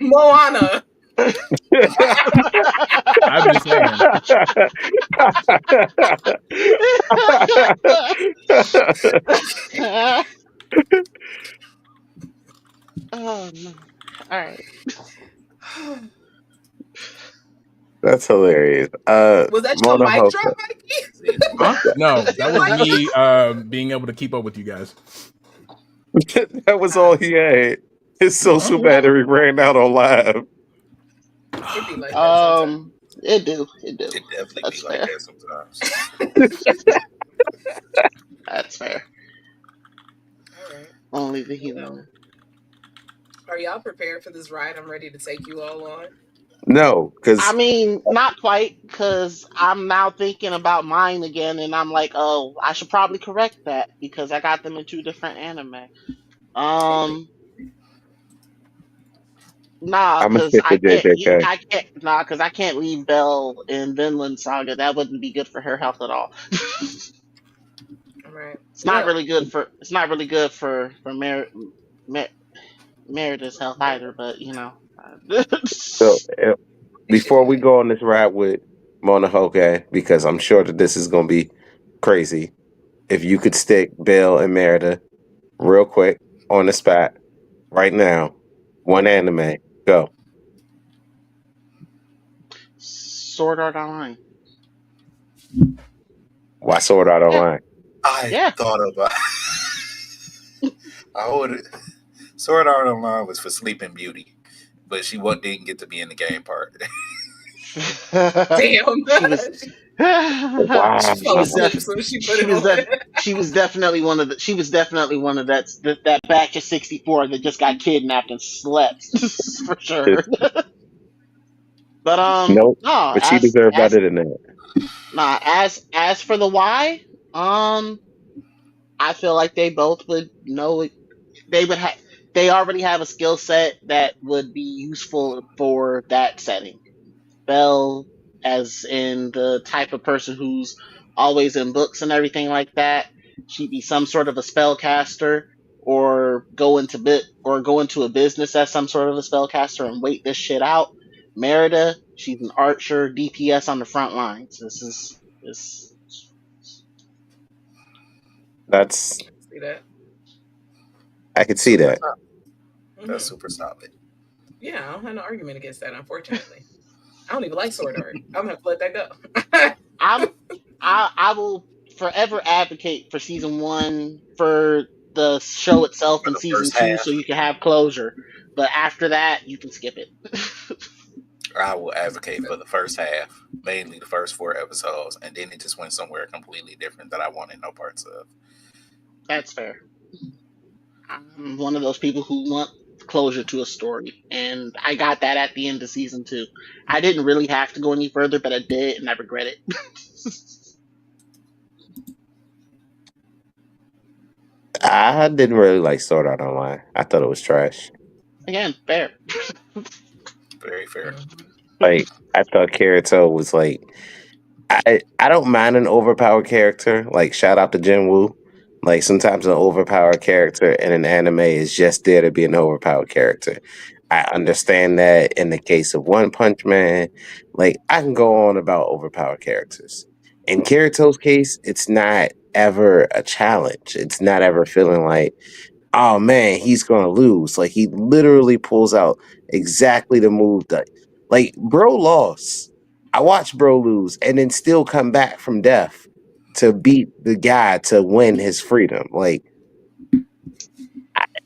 Moana. I'm just saying. Oh no! All right. That's hilarious. Was that your mic drop, Mikey? Huh? No, that was me being able to keep up with you guys. That was all he had. His social battery ran out on live. It'd be like that it do. It definitely That's be fair. Like that sometimes. That's fair. All right. Only the human. Are y'all prepared for this ride I'm ready to take you all on? No, because not quite, because I'm now thinking about mine again, and I'm like, oh, I should probably correct that because I got them in 2 different anime. Nah, because I can't leave Belle in Vinland Saga. That wouldn't be good for her health at all. Right. It's not really good for Merida's health either, but you know. So before we go on this ride with Monohoke, because I'm sure that this is going to be crazy, if you could stick Belle and Merida real quick on the spot right now, one anime, go. Sword Art Online. Why Sword Art Online? I thought about. I would. Sword Art Online was for Sleeping Beauty, but she didn't get to be in the game part. Damn. She was definitely one of that batch of 64 that just got kidnapped and slept for sure. But nope. No, but she deserved better than that. Nah, as for the why, I feel like they both would know they already have a skill set that would be useful for that setting. Belle, as in the type of person who's always in books and everything like that, she'd be some sort of a spellcaster, or go into a business as some sort of a spellcaster and wait this shit out. Merida, she's an archer, DPS on the front lines. That's. See that? I could see that. That's super solid. Yeah, I don't have no argument against that, unfortunately. I don't even like Sword Art. I'm gonna have to let that go. I will forever advocate for season 1 for the show itself and season 2 so you can have closure. But after that, you can skip it. I will advocate for the first half, mainly the first 4 episodes, and then it just went somewhere completely different that I wanted no parts of. That's fair. I'm one of those people who want closure to a story, and I got that at the end of season 2. I didn't really have to go any further, but I did, and I regret it. I didn't really like Sword Art Online. I thought it was trash. Again, fair. Very fair. Like I thought Kirito was like I don't mind an overpowered character. Like shout out to Jin Woo. Like sometimes an overpowered character in an anime is just there to be an overpowered character. I understand that in the case of One Punch Man. Like I can go on about overpowered characters. In Kirito's case, it's not ever a challenge. It's not ever feeling like, oh man, he's gonna lose. Like he literally pulls out exactly the move that like bro lost. I watched bro lose and then still come back from death to beat the guy to win his freedom. Like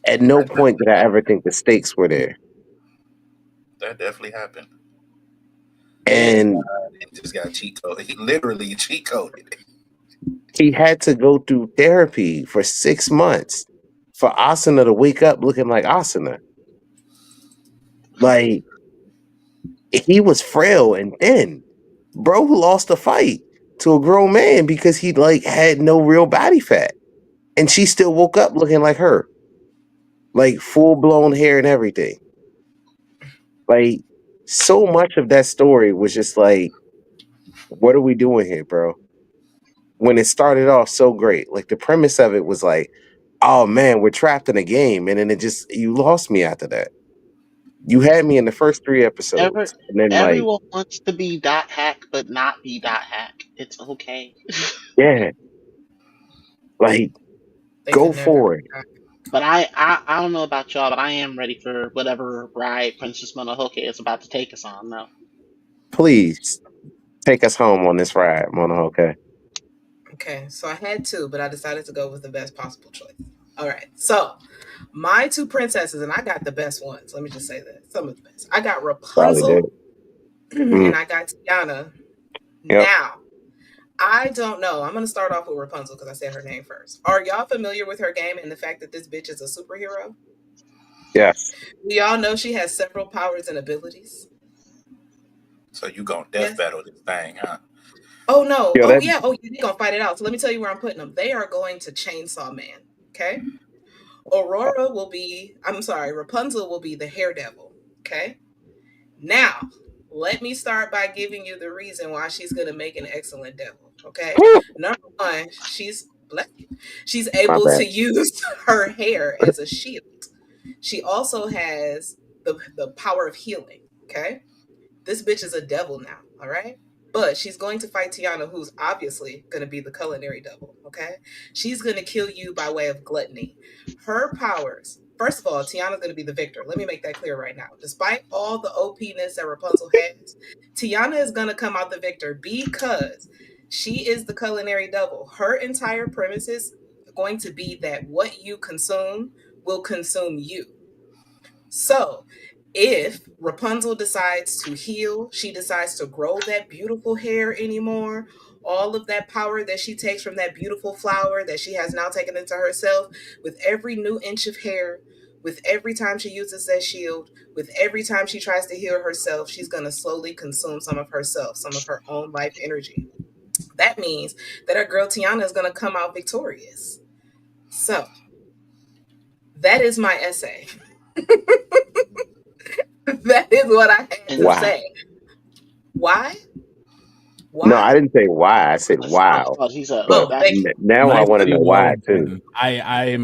at no point did I ever think the stakes were there. That definitely happened. And He just got cheat coded. He literally cheat coded. he had to go through therapy for 6 months for Asuna to wake up looking like Asuna. Like he was frail and thin. Bro lost a fight to a grown man because he like had no real body fat. And she still woke up looking like her. Like full blown hair and everything. Like so much of that story was just like, what are we doing here, bro? When it started off so great. Like the premise of it was like, oh man, we're trapped in a game. And then it just you lost me after that. You had me in the first 3 Ever, episodes. And then like, everyone wants to be dot hack, but not be dot hack. It's okay. yeah. Like They go could never. for it. But I don't know about y'all, but I am ready for whatever ride Princess Mononoke is about to take us on now. Please take us home on this ride, Mononoke. Okay, so I had two, but I decided to go with the best possible choice. All right, so my two princesses, and I got the best ones. Let me just say that some of the best. I got Probably did. Rapunzel, and I got Tiana. Yep. Now, I don't know. I'm gonna start off with Rapunzel because I said her name first. Are y'all familiar with her game and the fact that this bitch is a superhero? Yes. We all know she has several powers and abilities. So you gonna death battle this thing, huh? Oh no! Yo, Oh that, yeah! Oh, you're gonna fight it out. So let me tell you where I'm putting them. They are going to Chainsaw Man. Okay. Aurora will be. I'm sorry. Rapunzel will be the Hair Devil. Okay. Now, let me start by giving you the reason why she's gonna make an excellent devil. Okay. Number one, she's she's my able bad. to use her hair as a shield. She also has the power of healing. Okay. This bitch is a devil now. All right. But she's going to fight Tiana, who's obviously going to be the culinary devil. Okay. She's going to kill you by way of gluttony. Her powers. First of all, Tiana's going to be the victor. Let me make that clear right now. Despite all the OP-ness that Rapunzel has, Tiana is going to come out the victor because she is the culinary devil. Her entire premise is going to be that what you consume will consume you. So, if Rapunzel decides to heal, she decides to grow that beautiful hair anymore, all of that power that she takes from that beautiful flower that she has now taken into herself, with every new inch of hair, with every time she uses that shield, with every time she tries to heal herself, she's going to slowly consume some of herself, some of her own life energy. That means that our girl Tiana is going to come out victorious. So, that is my essay. That is what I had to say. Why? Why? No, I didn't say why. I said wow. But now I want to know why too. I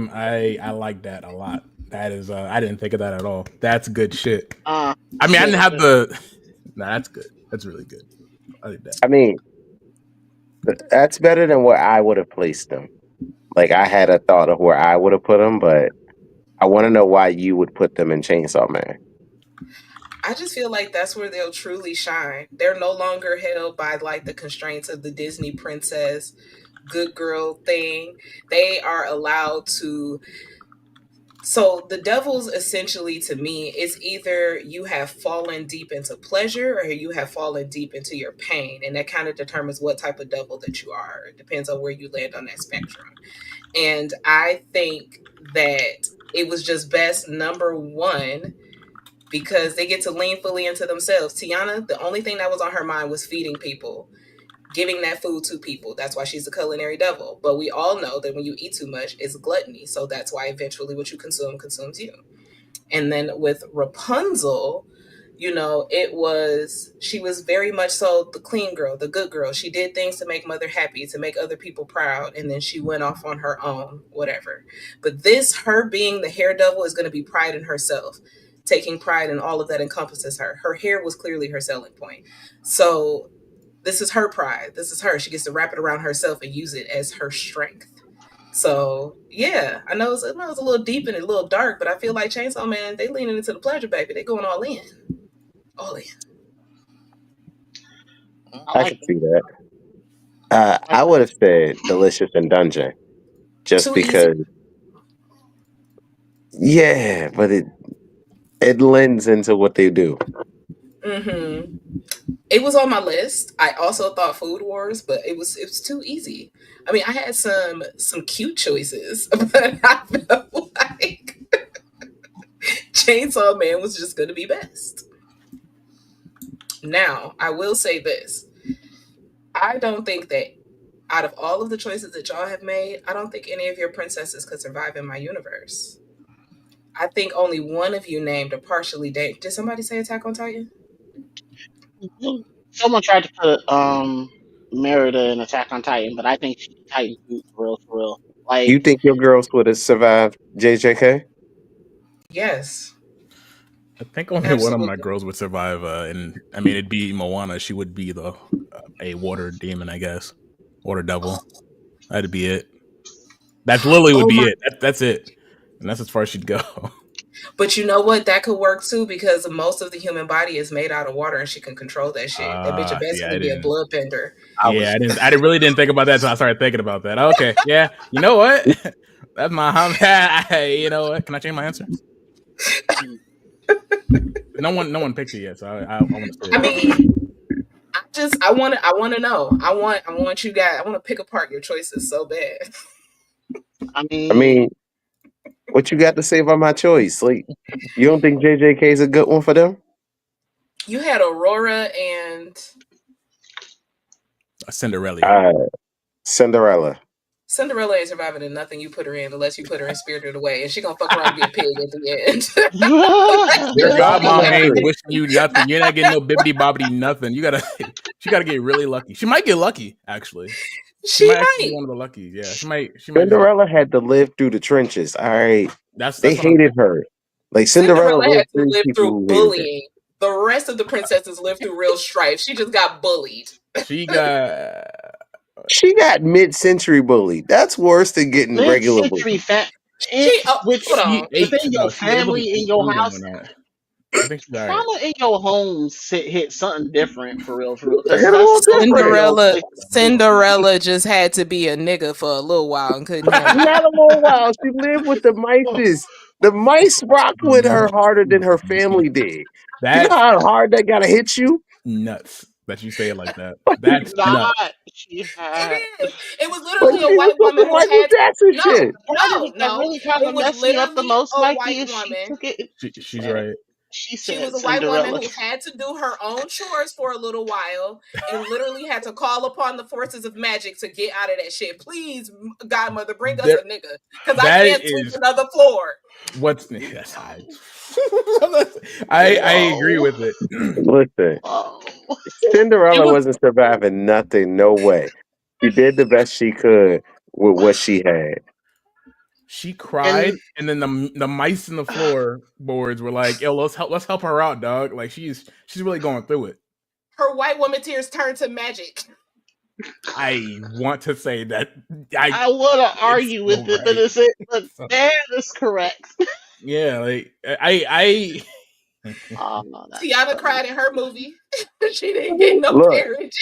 like that a lot. That is, I didn't think of that at all. That's good shit. I mean, I didn't have the. Nah, that's good. That's really good. I like that. I mean, that's better than where I would have placed them. Like I had a thought of where I would have put them, but I want to know why you would put them in Chainsaw Man. I just feel like that's where they'll truly shine. They're no longer held by like the constraints of the Disney princess, good girl thing. They are allowed to So the devils essentially to me is either you have fallen deep into pleasure or you have fallen deep into your pain. And that kind of determines what type of devil that you are. It depends on where you land on that spectrum. And I think that it was just best, number one, because they get to lean fully into themselves. Tiana, the only thing that was on her mind was feeding people, giving that food to people. That's why she's a culinary devil. But we all know that when you eat too much, it's gluttony. So that's why eventually what you consume consumes you. And then with Rapunzel, she was very much so the clean girl, the good girl. She did things to make mother happy, to make other people proud, and then she went off on her own, whatever. But her being the hair devil, is going to be pride in herself, taking pride in all of that encompasses her. Her hair was clearly her selling point. So this is her pride. This is her. She gets to wrap it around herself and use it as her strength. So yeah, I know it's a little deep and a little dark, but I feel like Chainsaw Man, they leaning into the pleasure, baby. They going all in. All in. I can see that. I would have said Delicious and Dungeon, just Too because. easy. Yeah, but it lends into what they do. Mm-hmm. It was on my list. I also thought Food Wars, but it was too easy. I mean, I had some cute choices, but I felt like Chainsaw Man was just going to be best. Now, I will say this. I don't think that out of all of the choices that y'all have made, I don't think any of your princesses could survive in my universe. I think only one of you named a partially date. Did somebody say Attack on Titan? Someone tried to put Merida in Attack on Titan, but I think she's Titan too, for real. Like, You think your girls would have survived JJK? Yes. I think only one of my girls would survive, and I mean it'd be Moana. She would be a water demon, I guess, water devil. That'd be it. That literally would be it. That's it, and that's as far as she'd go. But you know what? That could work too, because most of the human body is made out of water, and she can control that shit. That bitch would basically be a blood bender. I really didn't think about that until I started thinking about that. Okay, yeah. You know what? That's my you know what? Can I change my answer? No one picked it yet, so I want to say. I mean, I want to know. I want you guys. I want to pick apart your choices so bad. I mean, what you got to say about my choice? Like, you don't think JJK is a good one for them? You had Aurora and Cinderella. Cinderella. Cinderella ain't surviving in nothing you put her in unless you put her in Spirited Away, and she gonna fuck around and be a pig at the end. Your godmom ain't wishing you nothing. You're not getting no bibbity bobbity nothing. She gotta get really lucky. She might get lucky, actually. She might be one of the lucky. Yeah, she might. Cinderella had to live through the trenches. All right, they hated her. Like Cinderella had to live through bullying. The rest of the princesses lived through real strife. She just got bullied. She got mid-century bullied. That's worse than getting regular bullied. Within your family, in your house, trauma in your home hit something different for real. Cinderella just had to be a nigga for a little while and couldn't handle it. Not a little while. She lived with the mice. The mice rocked with her harder than her family did. You know how hard that gotta hit you? Nuts that you say it like that. That's nuts. It was literally a white woman who had no. Really kind of messed me up the most, Mikey. She's right. She was a white woman who had to do her own chores for a little while and literally had to call upon the forces of magic to get out of that shit. Please, godmother, bring us a nigga, because I can't sweep another floor. That's I agree with it. Listen, Cinderella wasn't surviving nothing. No way. She did the best she could with what she had. She cried, and then the mice in the floorboards were like, "Yo, let's help her out, dog." Like she's really going through it. Her white woman tears turned to magic. I want to say that I want to argue with it, but that is correct. Yeah, like I Tiana cried in her movie. She didn't get no parents.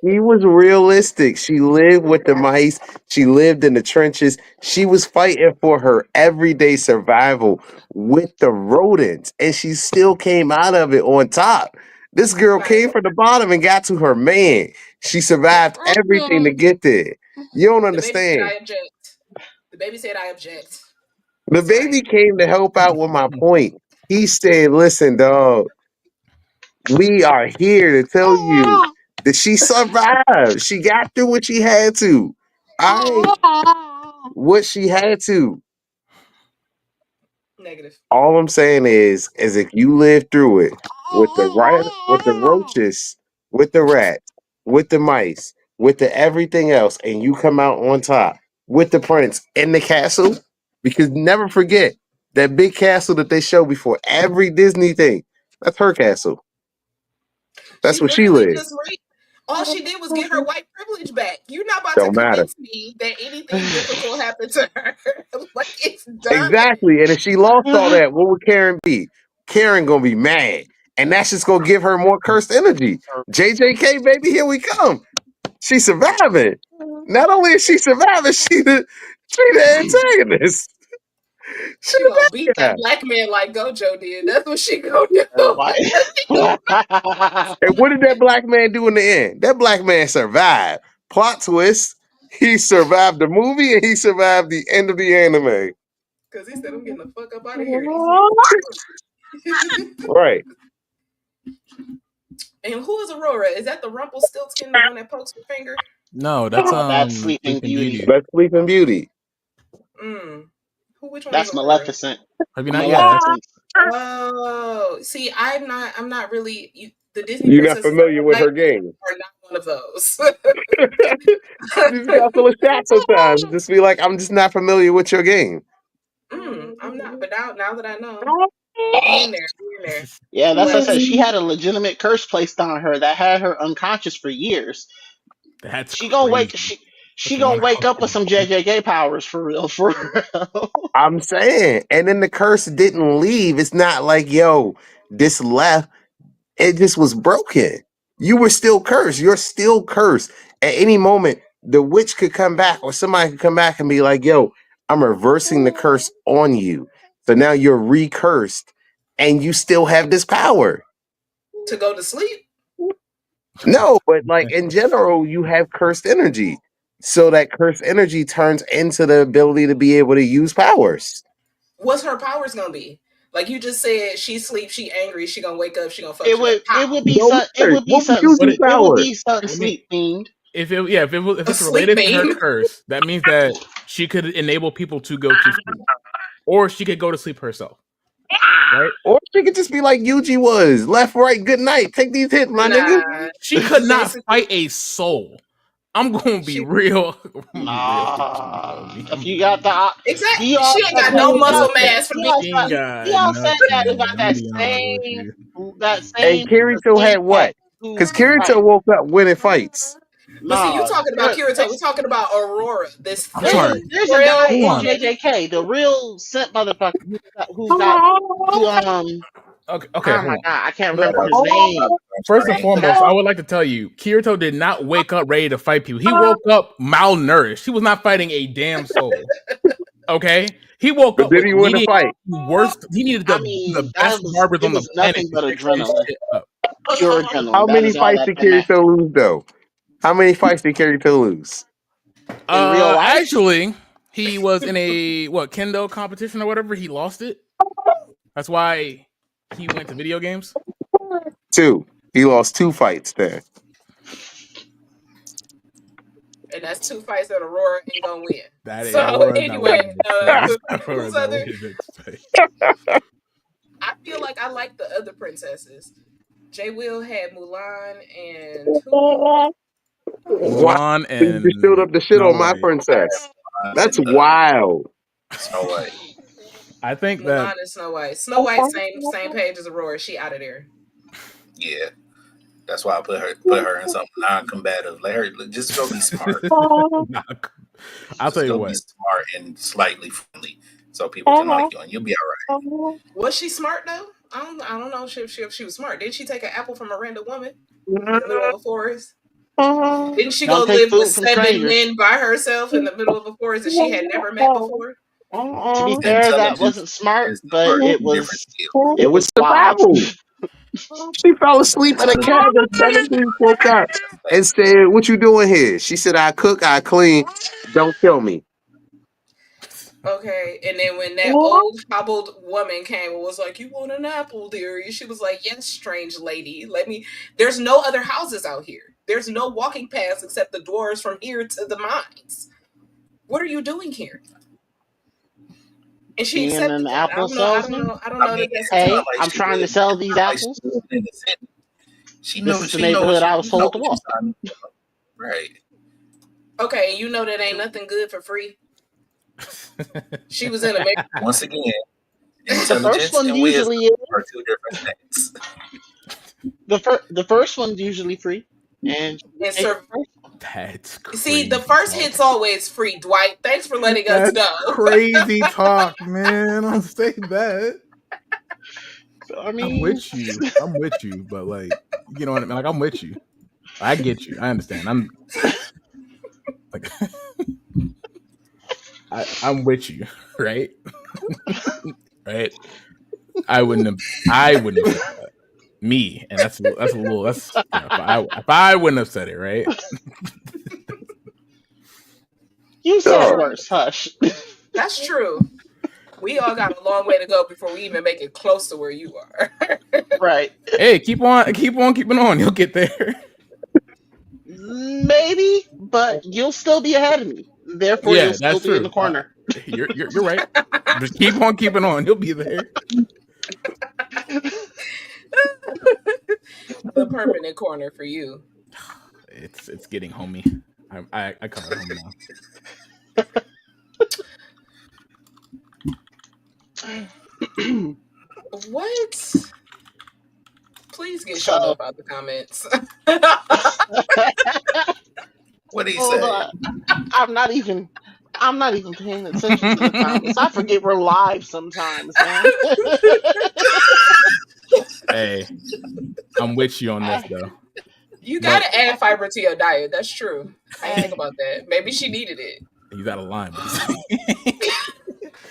She was realistic. She lived with the mice. She lived in the trenches. She was fighting for her everyday survival with the rodents, and she still came out of it on top. This girl came from the bottom and got to her man. She survived everything to get there. You don't understand. The baby said, I object. The baby came to help out with my point. He said, listen, dog, we are here to tell you that she survived. She got through what she had to. What she had to. Negative. All I'm saying is if you live through it with the roaches, with the rats, with the mice, with the everything else, and you come out on top with the prince in the castle, because never forget that big castle that they show before every Disney thing. That's her castle. That's where she lives. All she did was get her white privilege back. You're not about Don't to matter. convince me that anything difficult happened to her. Like, it's done. Exactly. And if she lost all that, what would Karen be? Karen gonna be mad. And that's just gonna give her more cursed energy. JJK, baby, here we come. She's surviving. Not only is she surviving, she the antagonist. She gonna beat that black man like Gojo did. That's what she gonna do. And what did that black man do in the end? That black man survived. Plot twist. He survived the movie and he survived the end of the anime. Because he said, I'm getting the fuck up out of here. Right. And who is Aurora? Is that the Rumpelstiltskin, the one that pokes her finger? No, that's Sleeping Beauty. That's Sleeping Beauty. Which one? That's Maleficent. Have you not yet? Oh, see, I'm not really the Disney. You're not familiar with her game. Are not one of those. You got full of shots sometimes. Just be like, I'm just not familiar with your game. I'm not, but now that I know, be in there. Yeah, that's what I said. She had a legitimate curse placed on her that had her unconscious for years. That's she gonna wake. She gonna wake up with some JJK powers for real. I'm saying, and then the curse didn't leave. It's not like, yo, this left. It just was broken. You were still cursed. You're still cursed. At any moment, the witch could come back, or somebody could come back and be like, yo, I'm reversing the curse on you. So now you're re-cursed, and you still have this power. To go to sleep? No, but like in general, you have cursed energy. So that cursed energy turns into the ability to be able to use powers. What's her powers gonna be? Like you just said, she sleeps, she angry, she gonna wake up, she gonna fuck. It would be something sleep themed. If it's related to her curse, that means that she could enable people to go to sleep, or she could go to sleep herself. Right? Or she could just be like Yuji was, left, right, good night. Take these hits, my nigga. She could not fight a soul. I'm gonna be real. If you got the exactly, she ain't got no muscle mass for me. He all said that about that same. And Kirito had what? Because Kirito woke up winning fights. But see, you talking about Kirito. We're talking about Aurora. There's a guy in JJK, the real simp motherfucker who got Okay. Oh my god, I can't remember his name. First and foremost, I would like to tell you, Kirito did not wake up ready to fight people. He woke up malnourished. He was not fighting a damn soul. Okay, he woke up. Did he win the fight? He needed the best barbers on the planet. Nothing but adrenaline. Pure adrenaline. How many fights did Kirito lose, though? How many fights did Kirito lose? In real life? Actually, he was in a kendo competition or whatever. He lost it. That's why he went to video games. 2. He lost 2 fights there. And that's 2 fights that Aurora ain't gonna win. That is anyway, who's other? I feel like I like the other princesses. J. Will had Mulan and Mulan and you filled up the shit on my princess. That's wild. Snow White. I think Mulan and Snow White. Snow White same page as Aurora. She out of there. Yeah, that's why I put her in something non-combative. Let her just go be smart. I'll tell you what. Be smart and slightly friendly, so people can like you, and you'll be all right. Was she smart though? I don't know if she was smart. Didn't she take an apple from a random woman in the middle of a forest? Didn't she go Don't take live with food from 7 strangers. men by herself in the middle of a forest that she had never met before? To be fair, that Intelligence wasn't smart, is but different skill. It was wild. survival. She fell asleep in a Intelligence. cabin. 17 woke up and said, "What you doing here?" She said, "I cook, I clean. Don't kill me." Okay, and then when that old hobbled woman came and was like, "You want an apple, dearie?" She was like, "Yes, strange lady. Let me." There's no other houses out here. There's no walking paths except the doors from here to the mines. What are you doing here? And she Being accepted an that. I apple don't know. I don't salesman. know. I don't know that that's It's not Hey, acceptable. like I'm she trying to lived. sell It's these not like apples. she lived in the city. She This knew. is the She know what neighborhood I she. was You know told to what she walk. signed up for. Right. Okay, you know that ain't nothing good for free. She was in a Once again, The first intelligence one and wisdom usually is. are two different things. The first one's usually free, and and take the serve. first one. That's crazy. See, the first hit's always free, Dwight. Thanks for letting us That's know. crazy talk, man. I'll say that. So, I I'm mean, with you. I'm with you, but like, you know what I mean? Like, I'm with you. I get you. I understand. I'm like, I'm with you, right? Right? I wouldn't have said that. Me, and that's a little. That's you know, if I wouldn't have said it, right? you said worse. Hush. That's true. We all got a long way to go before we even make it close to where you are. Right. Hey, keep on keeping on. You'll get there. Maybe, but you'll still be ahead of me. Therefore, you'll Yeah, still that's be in the true. corner. You're right. Just keep on keeping on. You'll be there. The permanent corner for you. It's getting homey. I come home now. What? Please get shut So, up out the comments. What did he hold say? on. I'm not even. I'm not even paying attention to the comments. I forget we're live sometimes, man. Hey, I'm with you on this though. You But gotta add fiber to your diet. That's true. I didn't think about that. Maybe she needed it. he's out of line.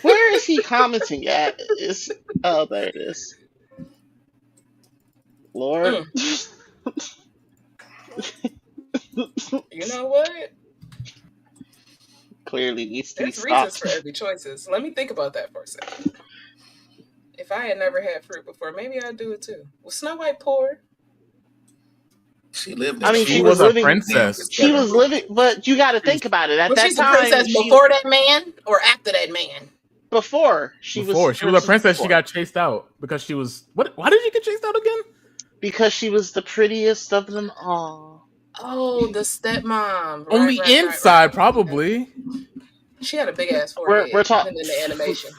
Where is he commenting at? Is there it is. Lord. You know what? Clearly needs to be There's reasons stopped. for every choices. Let me think about that for a second. If I had never had fruit before, maybe I'd do it too. Was Snow White poor? She lived. I mean, she was a princess. She was living, but you got to think about it. At Was that she the time, princess before that man or after that man? Before she was a princess, she got chased out because she was what? Why did she get chased out again? Because she was the prettiest of them all. Oh, the stepmom. On the inside, probably. She had a big ass forehead. We're talking in the animation.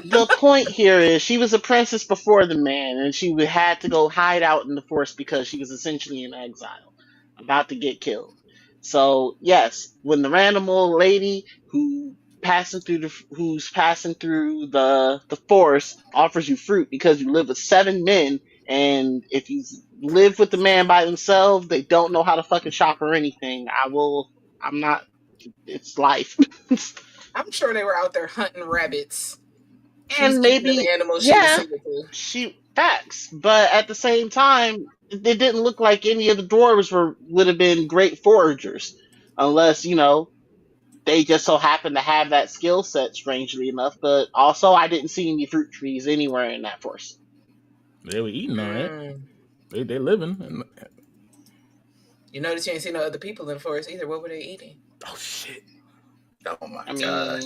The point here is she was a princess before the man, and she had to go hide out in the forest because she was essentially in exile, about to get killed. So yes, when the random old lady who's passing through the forest offers you fruit because you live with 7 men, and if you live with the man by themselves, they don't know how to fucking shop or anything. I'm not. It's life. I'm sure they were out there hunting rabbits. And maybe, the animals yeah, she facts. But at the same time, it didn't look like any of the dwarves would have been great foragers, unless they just so happened to have that skill set. Strangely enough, but also I didn't see any fruit trees anywhere in that forest. They were eating, all right. They living. You notice you ain't see no other people in the forest either. What were they eating? Oh shit! Oh my god!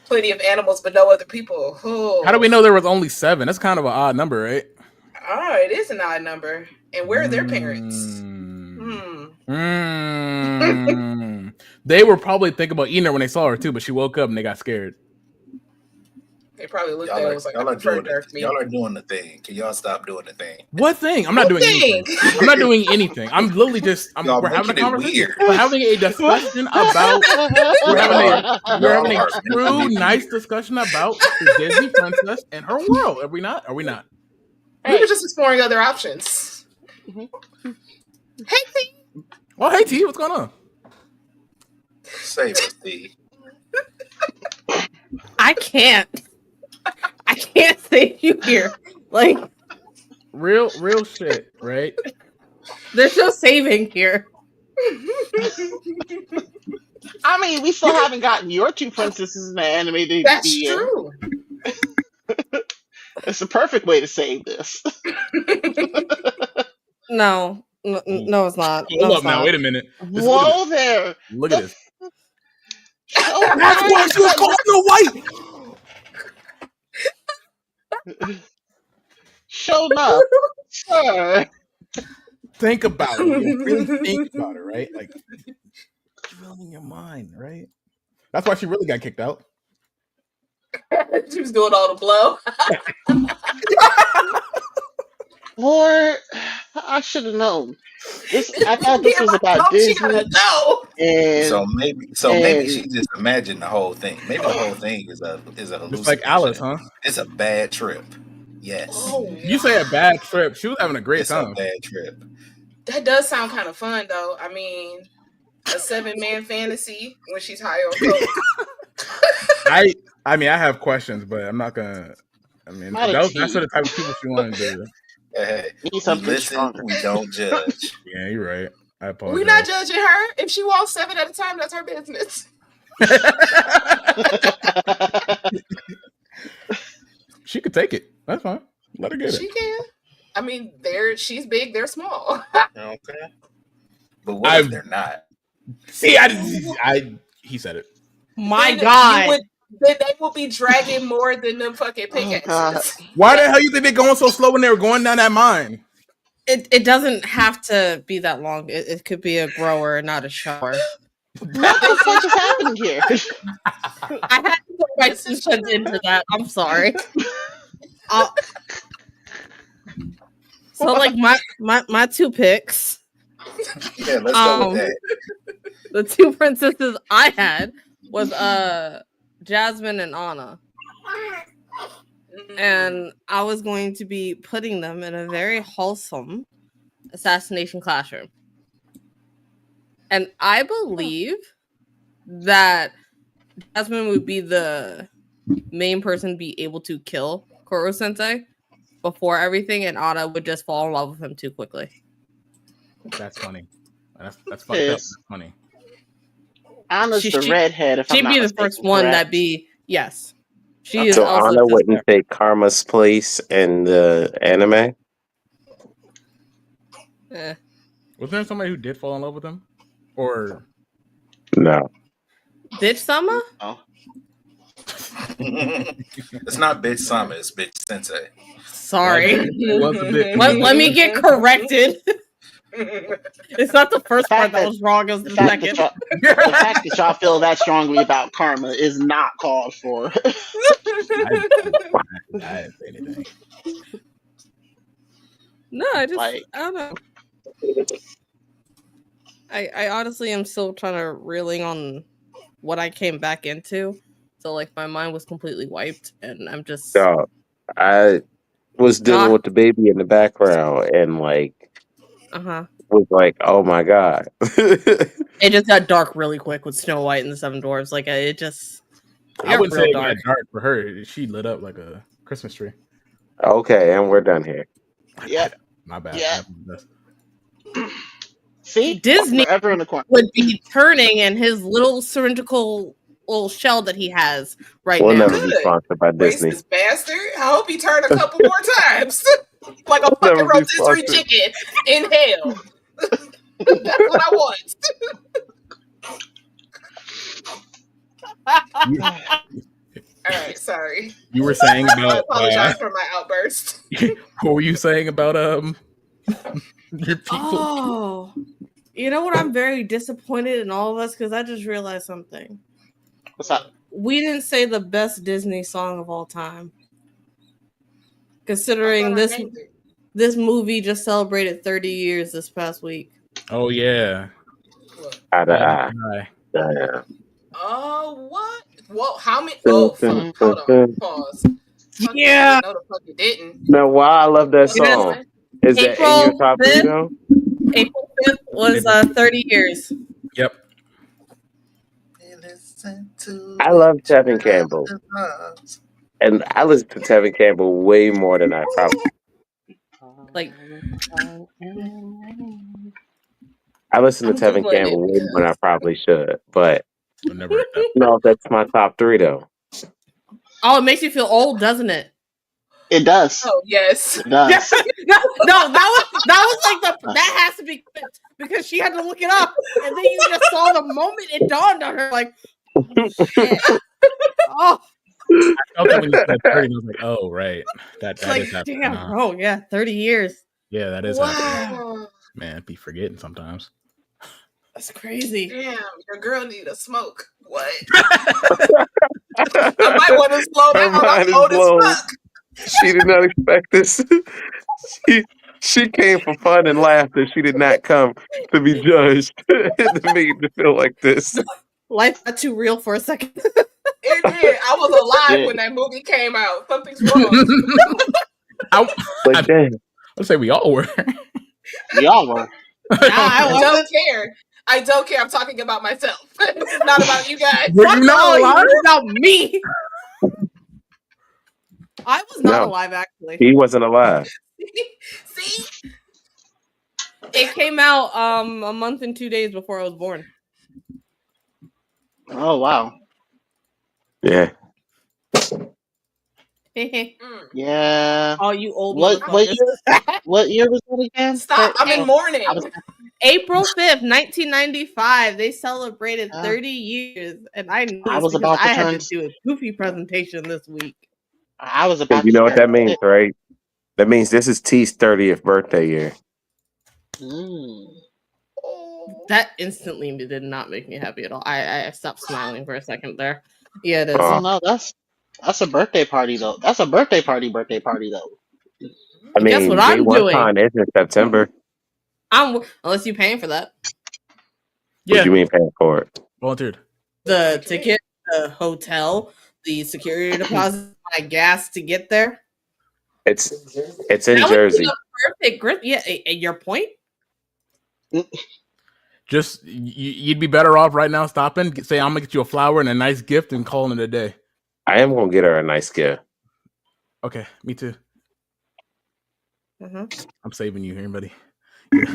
Plenty of animals, but no other people. Oh. How do we know there was only 7? That's kind of an odd number, right? Oh, it is an odd number. And where are their parents? They were probably thinking about eating her when they saw her too, but she woke up and they got scared. They probably looked at it and was like, I prefer dark meat. Y'all are doing the thing. Can y'all stop doing the thing? What thing? I'm not doing anything. I'm not doing anything. I'm literally just. We're having a conversation. We're having a discussion about. We're having a true, nice discussion about the Disney princess and her world. Are we not? Are we not? We were just exploring other options. Mm-hmm. Hey T. Oh, hey T, what's going on? Say it, T. I can't save you here. Like real shit, right? There's no saving here. I mean, we still haven't gotten your two princesses in the anime. That's true. It's the perfect way to save this. No, it's not. Hold up now. Wait a minute. Whoa there. Look at this. That's why she was called Snow White. Show up, sir. Think about it. You really think about it, right? Like, drilling your mind, right? That's why she really got kicked out. She was doing all the blow. Or I should have known. I thought this was about Disney. And so maybe she just imagined the whole thing. Maybe the whole thing is a hallucination. It's like Alice, huh? It's a bad trip. Yes. Oh, you say a bad trip. She was having a great time. It's a bad trip. That does sound kind of fun, though. I mean, a 7-man fantasy when she's high on coke. I mean, I have questions, but I'm not gonna. I mean, that's the type of people she wanted to do. Hey, we listen, we don't judge. Yeah, you're right. I apologize. We're not judging her. If she wants 7 at a time, that's her business. She could take it. That's fine. Let her get it. She can. I mean, she's big, they're small. Okay. But what if they're not? See, he said it. My God. They will be dragging more than them fucking pickaxes. Why the hell you think they're going so slow when they were going down that mine? It doesn't have to be that long. It could be a grower, not a shower. What the fuck is happening here? I had to put my 2 cents into that. I'm sorry. So, like, my 2 picks. Yeah, let's go with that. The 2 princesses I had was Jasmine and Anna. And I was going to be putting them in a very wholesome assassination classroom. And I believe that Jasmine would be the main person be able to kill Koro Sensei before everything, and Anna would just fall in love with him too quickly. That's funny. That's fucked up. That's funny. Anna's the redhead. She'd be the first one that be yes. She is. So also Anna wouldn't take Karma's place in the anime. Was there somebody who did fall in love with him, or no? Bitch Sama? Oh. It's not Bitch Sama. It's Bitch Sensei. Sorry. Let me get corrected. It's not the first part that was wrong. It was the second. The fact that y'all feel that strongly about Karma is not called for. I didn't say anything. No, I don't know. I honestly am still trying to reeling on what I came back into. So like my mind was completely wiped, and I'm just. I was dealing with the baby in the background, and like. Was like, oh my god. It just got dark really quick with Snow White and the 7 Dwarfs. Like it just. I wouldn't say it got dark for her. She lit up like a Christmas tree. Okay, and we're done here. Yeah, my bad. Yeah. See, Disney forever in the corner would be turning in his little cylindrical little shell that he has right now. We'll never be sponsored by Disney. Racist bastard! I hope he turned a couple more times, like a fucking rotisserie chicken in hell. That's what I want. All right, sorry. You were saying about. I apologize for my outburst. What were you saying about your people? Oh, you know what? I'm very disappointed in all of us because I just realized something. What's up? we didn't say the best Disney song of all time. Considering this movie just celebrated 30 years this past week. Oh yeah. Oh, what? Whoa, how many? Oh, fuck. Hold on. Pause. Yeah. No, the fuck you didn't. Now, why I love that song? Is that in your top 3 though? April 5th was 30 years. Yep. I love Tevin Campbell. And I listen to Tevin Campbell way more than I probably like. I listen to Tevin Campbell way more than I probably should, but I've never heard that. No, that's my top 3 though. Oh, it makes you feel old, doesn't it? It does. Oh yes. It does. No, that was like that has to be because she had to look it up, and then you just saw the moment it dawned on her, like, oh, shit. Oh. I felt it when you said 30, and I was like, oh right, that like, is happening. Damn, bro, yeah, 30 years. Yeah, that is happening. Man, be forgetting sometimes. That's crazy. Damn, your girl need a smoke. What? I might want to slow down. I'm old as fuck. She did not expect this. She came for fun and laughter. She did not come to be judged. To make it feel like this. Life got too real for a second. It did. I was alive when that movie came out. Something's wrong. I'd say we all were. We all were. I don't care. I don't care. I'm talking about myself. It's not about you guys. Were you not alive? It's about me. I was not alive, actually. He wasn't alive. See? It came out a month and 2 days before I was born. Oh, wow. Yeah. Yeah. Oh, you old what year was that again? Stop. I'm in mourning. April 5th, 1995. They celebrated 30 years. And I knew I had to do a goofy presentation this week. I was about You know what that means, right? That means this is T's 30th birthday year. That instantly did not make me happy at all. I stopped smiling for a second there. Yeah, it is. Oh no, that's a birthday party though. That's a birthday party though. I mean, guess what I'm doing? It's in September. Unless you're paying for that. What do you mean paying for it? Volunteered. The ticket, the hotel, the security deposit, my gas to get there. It's in Jersey. Perfect grip. Yeah, your point. Just you'd be better off right now stopping, say I'm gonna get you a flower and a nice gift, and calling it a day. I am gonna get her a nice gift. Okay, me too. Mm-hmm. I'm saving you here, buddy.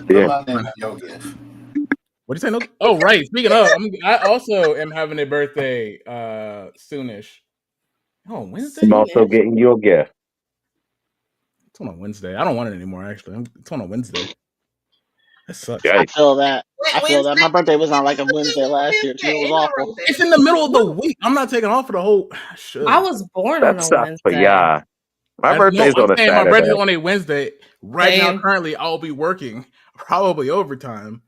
Yeah. What do you say? No. Oh, right. Speaking of, I also am having a birthday soonish. Oh, Wednesday. I'm also getting you a gift. It's on a Wednesday. I don't want it anymore. Actually, it's on a Wednesday. That sucks. I feel that. My birthday was on like a Wednesday last year too. It was awful. It's in the middle of the week. I'm not taking off for the whole. I was born on a Wednesday. But yeah, my birthday's on a Saturday. My birthday's on a Wednesday. Right now, currently, I'll be working, probably overtime.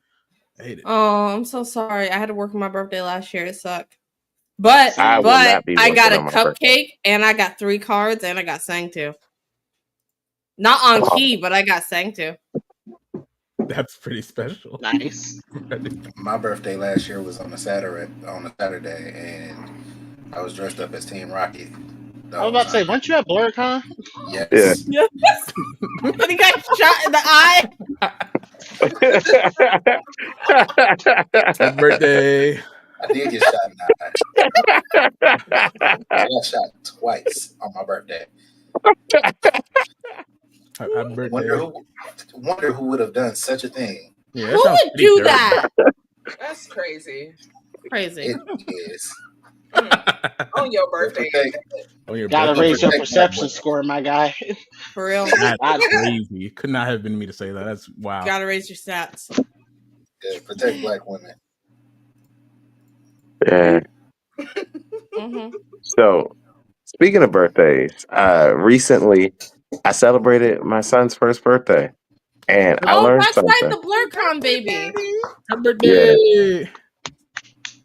I hate it. Oh, I'm so sorry. I had to work on my birthday last year. It sucked. But I got a cupcake and I got 3 cards and I got sang to. Not on key, but I got sang to. That's pretty special. Nice. My birthday last year was on a Saturday, and I was dressed up as Team Rocket. I was about to say, weren't you at BlerdxCon? Yes. Yeah. But he got shot in the eye. Happy birthday. I did get shot in the eye. I got shot twice on my birthday. Happy birthday. Wonder who would have done such a thing. Yeah, who would do that? That's crazy. Crazy. It is. On your birthday. Gotta raise your perception score, my guy. For real. That's crazy. Could not have been me to say that. That's wow. Gotta raise your stats. Yeah, protect Black women. Yeah. Mm-hmm. So, speaking of birthdays, recently I celebrated my son's first birthday, and I learned something. That's right, the BlerdxCon baby. Happy birthday! Yeah.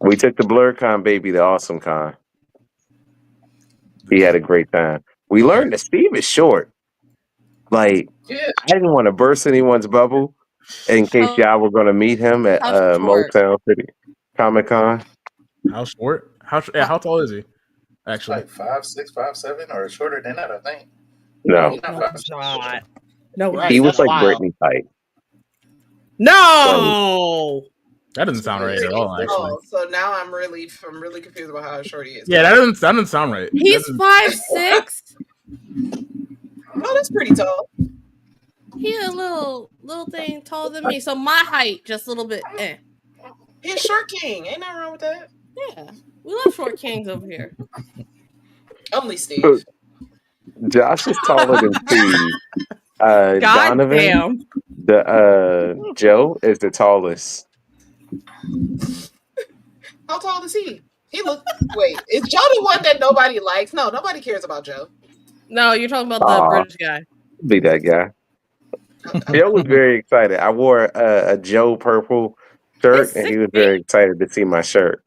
We took the BlerdxCon baby to AwesomeCon. He had a great time. We learned that Steve is short. Like, Yeah. I didn't want to burst anyone's bubble in case y'all were going to meet him at How short? Motown City Comic Con. How short? How tall is he? Actually, Like 5'6", 5'7", or shorter than that, I think. No, He's not No, 5'6". he's not. No, Right, he he's was that's like not. wild. Britney type. No. that doesn't sound right at all. Actually, So now I'm really confused about how short he is. yeah, that doesn't sound right. He's 5'6". Oh, that's pretty tall. He a little thing taller than me. So my height, just a little bit. He's a short king. Ain't nothing wrong with that. Yeah, we love short kings over here. Only Steve. Josh is taller than Steve. God Donovan, damn. Joe is the tallest. How tall is he? He look. Wait, is Joe the one that nobody likes? No, nobody cares about Joe. No, you're talking about the British guy. Be that guy. Joe was very excited. I wore a Joe purple shirt, and he was very excited to see my shirt.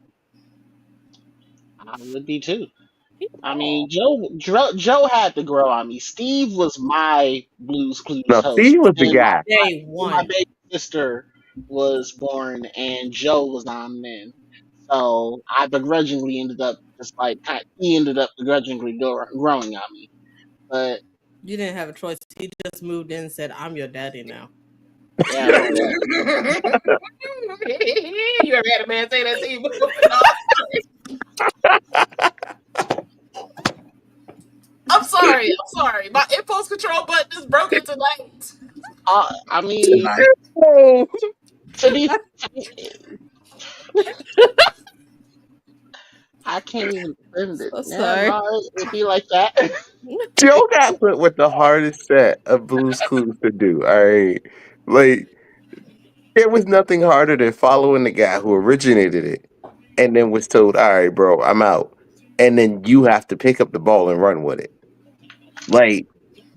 I would be too. I mean, Joe had to grow on me. Steve was my Blues Clues No, host. Steve was the And guy. Day my one. baby sister was born, and Joe was on then. So I begrudgingly ended up he ended up begrudgingly growing on me. But You didn't have a choice. He just moved in and said, "I'm your daddy now." yeah, well, You ever had a man say that to you before? I'm sorry. My impulse control button is broken tonight. I mean, Oh, to be, I can't even defend it. So Yeah, sorry. no, it'd be like that. Joe got put with the hardest set of Blues Clues to do. All right, like there was nothing harder than following the guy who originated it, and then was told, "All right, bro, I'm out," and then you have to pick up the ball and run with it. Like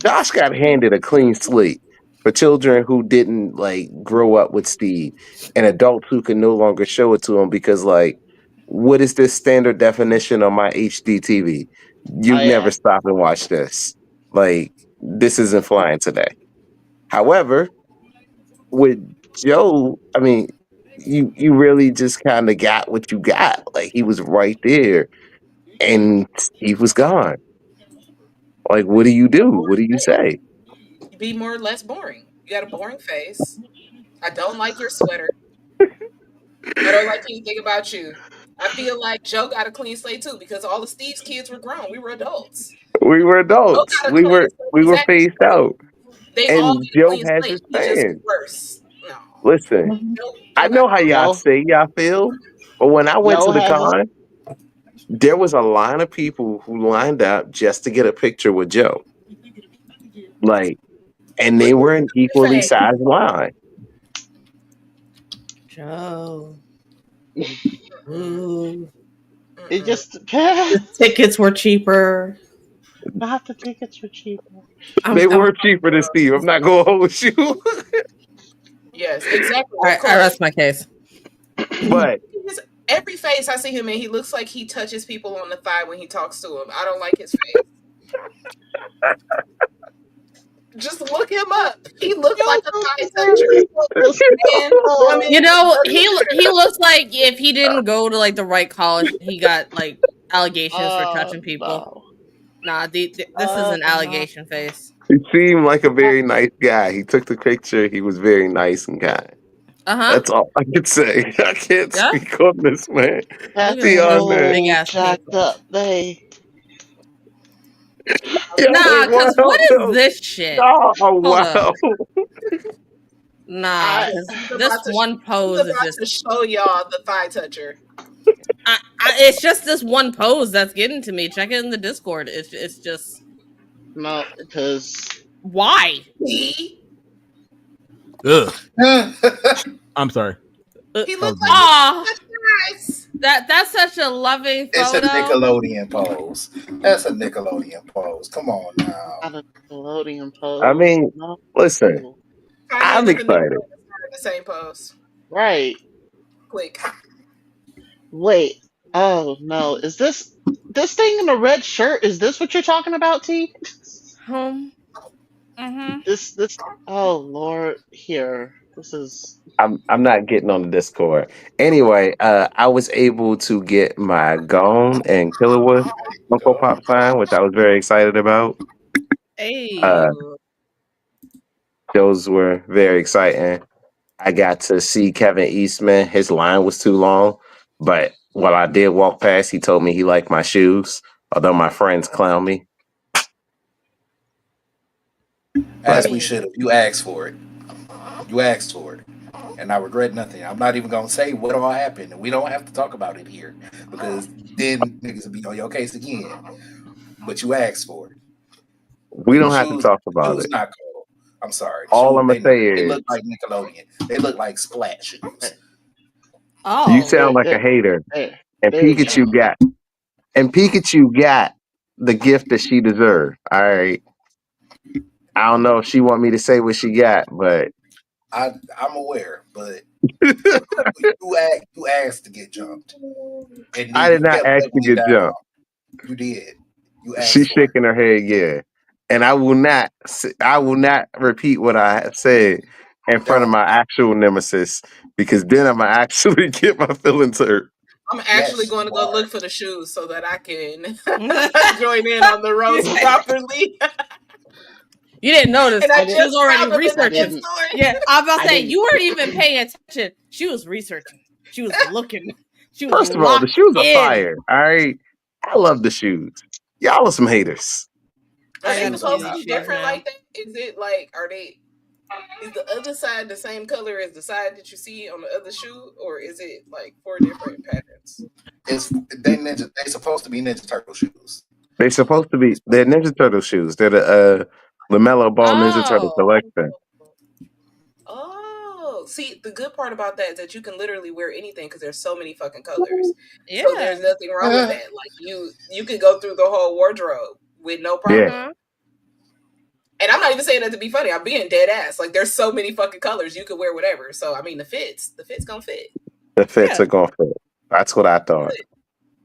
Josh got handed a clean slate for children who didn't like grow up with Steve, and adults who can no longer show it to him because, like, what is this standard definition on my HD TV? You Oh never yeah, stop and watch this. Like, this isn't flying today. However, with Joe, I mean, you really just kind of got what you got. Like, he was right there, and Steve was gone. Like, what do you do? What do you say? Be more or less boring. You got a boring face. I don't like your sweater. I don't like anything about you. I feel like Joe got a clean slate too because all of Steve's kids were grown. We were adults. We were Joe adults. got a We clean were slate. we were Exactly. phased out, They all and get a Joe clean has slate. his He just fans. worse. No. Listen, I Joe got know how y'all Joe, say y'all feel, but when I went Joe to the has his. con, there was a line of people who lined up just to get a picture with Joe. Like, and they Look were an at your equally face. sized line. Joe. Ooh. It just The tickets were cheaper. not the tickets were cheaper. They were cheaper than Steve. I'm not gonna hold you, Yes, exactly. I rest my case. but Every face I see him in, he looks like he touches people on the thigh when he talks to him. I don't like his face. Just look him up. He looks like a thigh toucher. Man, woman, You know, he looks like if he didn't go to like the right college, he got like allegations for touching people. No. Nah, this is an allegation face. he seemed like a very nice guy. He took the picture. He was very nice and kind. That's all I can say. I can't Yeah? speak on this, man. That's Beyond that. Big ass jacked up. They. Yo, Nah, because wow, what is no. this shit? Oh, Hold wow. Nah, this one pose is about just. to show y'all the thigh toucher. It's just this one pose that's getting to me. Check it in the Discord. It's just. No, because. Why? Ugh. I'm sorry. He looks like Aw, that's such a loving It's photo. a Nickelodeon pose. That's a Nickelodeon pose. Come on now. Not a Nickelodeon pose. I mean, No. listen, I'm excited. The same pose. Right. Quick. Wait. Oh no. Is this this thing in a red shirt, is this what you're talking about, T? Mm-hmm. This oh Lord, here. This is I'm not getting on the Discord. Anyway, I was able to get my Gone and Killerwood Funko Pop sign, which I was very excited about. Hey. Uh, Ooh. those were very exciting. I got to see Kevin Eastman. His line was too long, but while I did walk past, he told me he liked my shoes, although my friends clown me. As But we should have. You asked for it. You asked for it. And I regret nothing. I'm not even gonna say what all happened. And we don't have to talk about it here because then niggas will be on your case again. But you asked for it. we The don't have to shoes, talk about shoes it. not cold. I'm sorry. The All shoes I'm going to say they is look like Nickelodeon. They look like Splat shoes. you Oh. sound like a there, hater. there, And there you go. Pikachu got the gift that she deserved. All right. I don't know if she want me to say what she got, but I'm aware, but you asked to get jumped, and then I did you not kept ask to doubling get down. jumped. You did. You asked She's for it. shaking her head, yeah. And I will not repeat what I have said in front of Don't. my actual nemesis because then I'm gonna actually get my feelings hurt. I'm actually Yes, going to you go are. look for the shoes so that I can join in on the roast properly. You didn't notice. And I I She did was just already found them in the I researching. gift didn't store. Yeah, I was about I to say, didn't you weren't even paying attention. She was researching. She was looking. She was First of all, the locked shoes are in. fire. All right. I love the shoes. Y'all are some haters. Are I they gotta Shoes are see supposed to not these be shoes fire. different now. like that? Is it like, is the other side the same color as the side that you see on the other shoe? Or is it like 4 different patterns? They supposed to be Ninja Turtle shoes. They're supposed to be. They're Ninja Turtle shoes. They're the LaMelo Ball Ninja Turtle Oh. collection. Oh, see, the good part about that is that you can literally wear anything because there's so many fucking colors. So Yeah. there's nothing wrong with that. Like you could go through the whole wardrobe with no Yeah, problem. And I'm not even saying that to be funny. I'm being dead ass. Like there's so many fucking colors. You could wear whatever. So I mean the fit's gonna fit. the fits Yeah. are gonna fit. That's what I thought.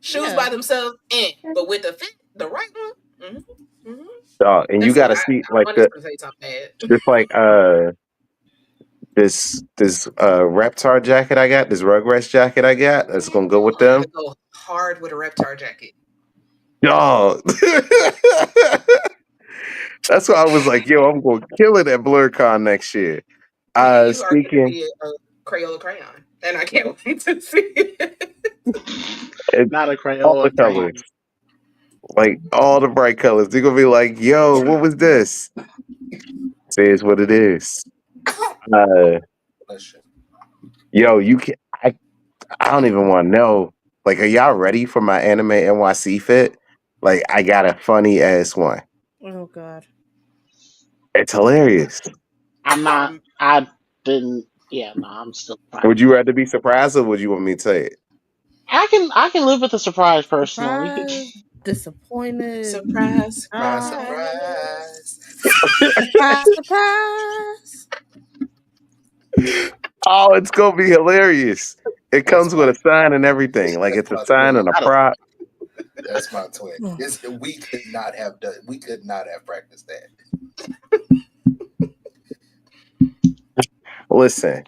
Shoes Yeah. by themselves, but with the fit, the right one. And you That's it. got to see I like wanted to say something bad. just like this Reptar jacket I got, this Rugrats jacket I got that's gonna go with I them. gotta go hard with a Reptar jacket. Dog. That's why I was like, yo, I'm gonna kill it at BlerdCon next year. Me and you are going to Speaking be a Crayola crayon, and I can't wait to see it. not a all the Crayola colors, crayon. like all the bright colors, they're gonna be like, yo, what was this? Say it's what it is. Uh, Bless you. yo, you can I don't even want to know. Like, are y'all ready for my anime NYC fit? Like, I got a funny ass one. Oh God. It's hilarious. I'm not. I've been. Yeah, no. I'm still Would finding you out. rather be surprised or would you want me to say it? I can live with a surprise personally. Surprised, disappointed. Surprise, Surprise, surprise. surprise. Surprise, surprise. Oh, it's gonna be hilarious. It That's comes with my a sign and everything. Like it's a my sign twin. and a Not a, prop. That's my twin. We could not have practiced that. Listen,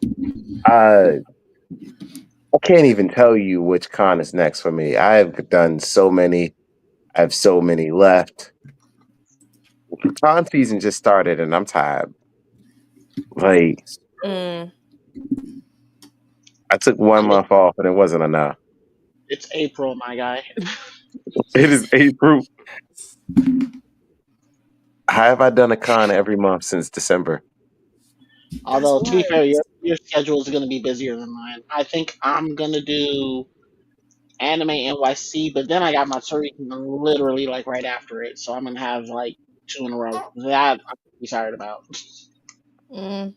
I can't even tell you which con is next for me. I have done so many. I have so many left. Con season just started and I'm tired. Like Mm. I took 1 I'm in, month off and it wasn't enough. it's April, my guy. It is April. How have I done a con every month since December? That's Although to be wild. fair, your schedule is going to be busier than mine. I think I'm gonna do Anime NYC, but then I got my Tariq literally like right after it, so I'm gonna have like 2 in a row. That I'm excited about. Mm.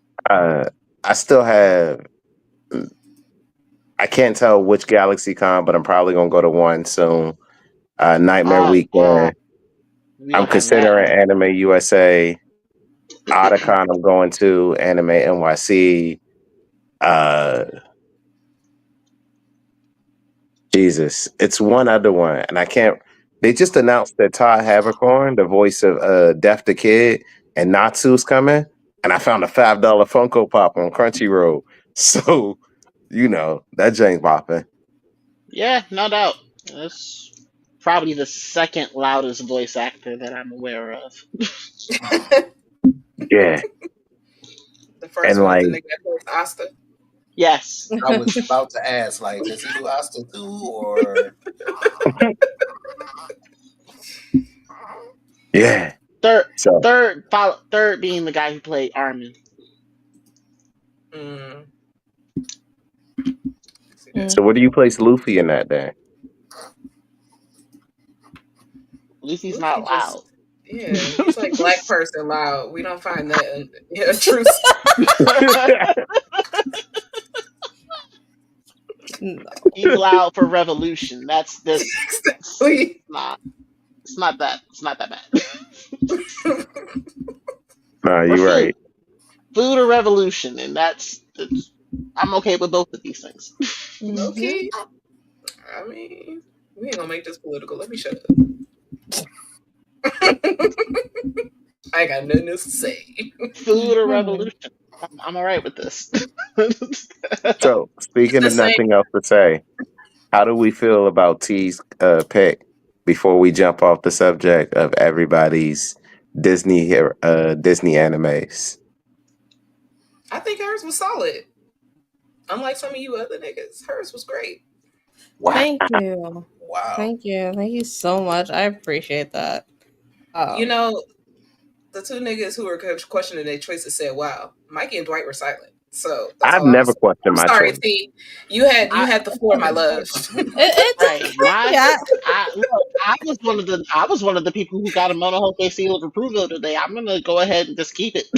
I still have. I can't tell which Galaxy Con, but I'm probably gonna go to one soon. Nightmare Oh yeah, Weekend. we I'm gonna have that. considering Anime USA. Otakon I'm going to. Anime NYC. Uh, Jesus, it's one other one, and I can't. They just announced that Todd Habercorn, the voice of Deaf the Kid, and Natsu's coming. And I found a $5 Funko Pop on Crunchyroll. So, that Jane's popping. Yeah, no doubt. That's probably the second loudest voice actor that I'm aware of. Yeah. The first one, the nigga that plays Asta. Yes. I was about to ask, does he do Asta too, or? Yeah. Third being the guy who played Armin. So where do you place Luffy in that then? Luffy's not loud. Yeah, he's like black person loud. We don't find that true. No. He's loud for revolution. That's this. Exactly. It's not that bad. No, you're right. Food or revolution, and I'm okay with both of these things. Okay. I mean, we ain't gonna make this political. Let me shut up. I got nothing to say. Food or revolution. I'm all right with this. So, speaking of nothing else to say, how do we feel about T's pick before we jump off the subject of everybody's Disney animes? I think hers was solid. Unlike some of you other niggas, hers was great. Wow. Thank you. Wow. Thank you so much. I appreciate that. The two niggas who were questioning their choices said, "Wow, Mikey and Dwight were silent." So I've never questioned my sorry, choice. T. You had the floor, my love. I was one of the people who got a Monohoke seal of approval today. I'm gonna go ahead and just keep it.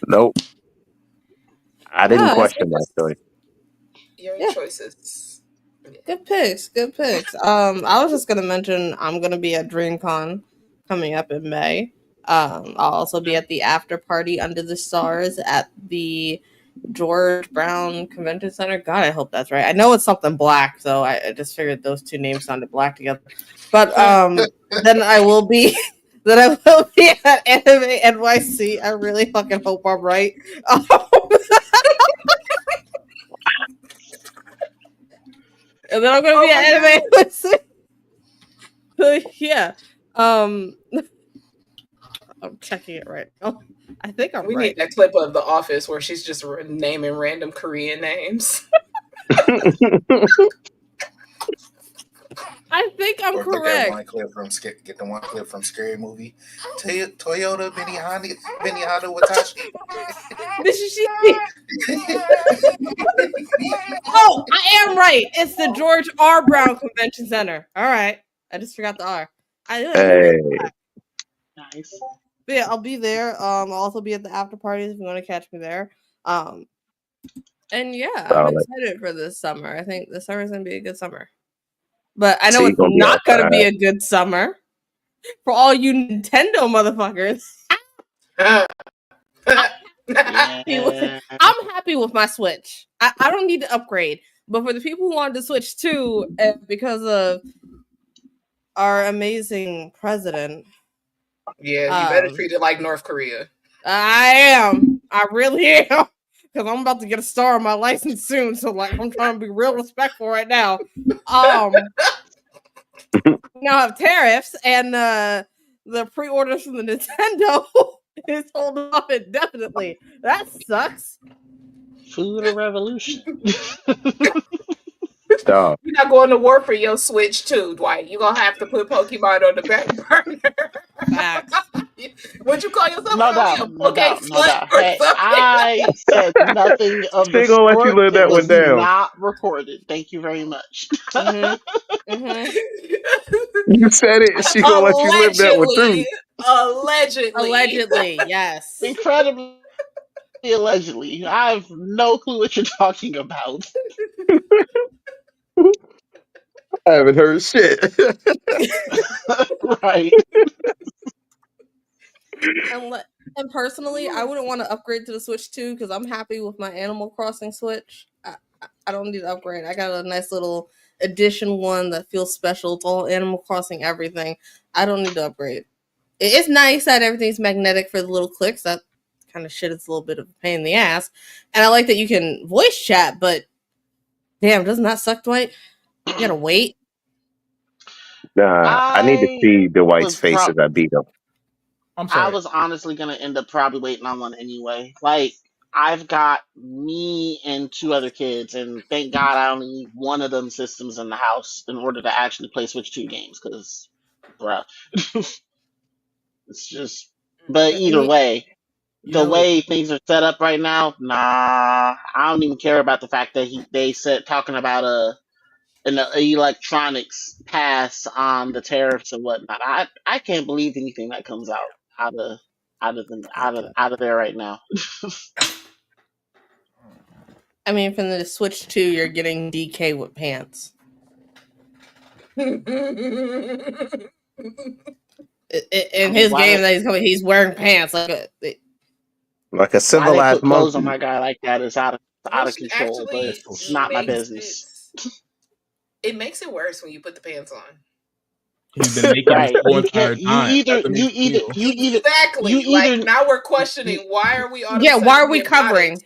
Nope. I didn't question my choice. Your choices. Good picks. I was just gonna mention I'm gonna be at DreamCon coming up in May. I'll also be at the after party under the stars at the George Brown Convention Center. God, I hope that's right. I know it's something black, so I just figured those two names sounded black together. But then I will be at Anime NYC. I really fucking hope I'm right. And then I'm gonna be at Anime NYC. So yeah. I'm checking it right now. I think I'm right. We need that clip of The Office where she's just naming random Korean names. I think I'm correct. Get the one clip from Scary Movie. Toyota, Benny Honda, Watashi. This is she. Oh, I am right. It's the George R. Brown Convention Center. All right. I just forgot the R. Hey. Nice. But yeah, I'll be there. I'll also be at the after parties if you want to catch me there. And yeah, I'm excited for this summer. I think this summer is gonna be a good summer. But I know it's not gonna be a good summer for all you Nintendo motherfuckers. I'm happy with my Switch. I don't need to upgrade. But for the people who wanted to Switch too, because of our amazing president. Yeah, you better treat it like North Korea. I am. I really am. Because I'm about to get a star on my license soon. So I'm trying to be real respectful right now. Now I have tariffs and the pre-orders from the Nintendo is holding up indefinitely. That sucks. Food or revolution. Stop. You're not going to war for your Switch too, Dwight. You're gonna have to put Pokemon on the back burner. Facts. Would you call yourself No doubt. Hey, I said nothing of the sort. Let you live that one down. Not recorded. Thank you very much. You said it. She gonna let you live that one through. Allegedly, yes. Incredibly allegedly. I have no clue what you're talking about. I haven't heard shit. Right. And personally, I wouldn't want to upgrade to the Switch 2 because I'm happy with my Animal Crossing Switch. I don't need to upgrade. I got a nice little edition one that feels special. It's all Animal Crossing everything. I don't need to upgrade. It's nice that everything's magnetic for the little clicks. That kind of shit is a little bit of a pain in the ass. And I like that you can voice chat, but damn, doesn't that suck, Dwight? You gotta wait. Nah, I need to I see Dwight's was face pro- as I beat him. I'm I sorry. was honestly gonna end up probably waiting on one anyway. Like I've got me and two other kids, and thank God I only need one of them systems in the house in order to actually play Switch 2 games. Because, bruh, it's just. But I either mean, way, you the know, way things are set up right now, nah, I don't even care about the fact that they said talking about an electronics pass on the tariffs and whatnot. I can't believe anything that comes out of out of there right now. I mean, from the Switch 2, you're getting DK with pants. In his game that he's coming, he's wearing pants like a why they civilized put clothes on monkey. my guy like that is out of Which control, but actually it's not my makes business. it makes it worse when you put the pants on. He's been making Right. this whole You entire can't. time. That's what makes it feel. Exactly. Like now we're questioning why are we all of a sudden why are we being covering? modest?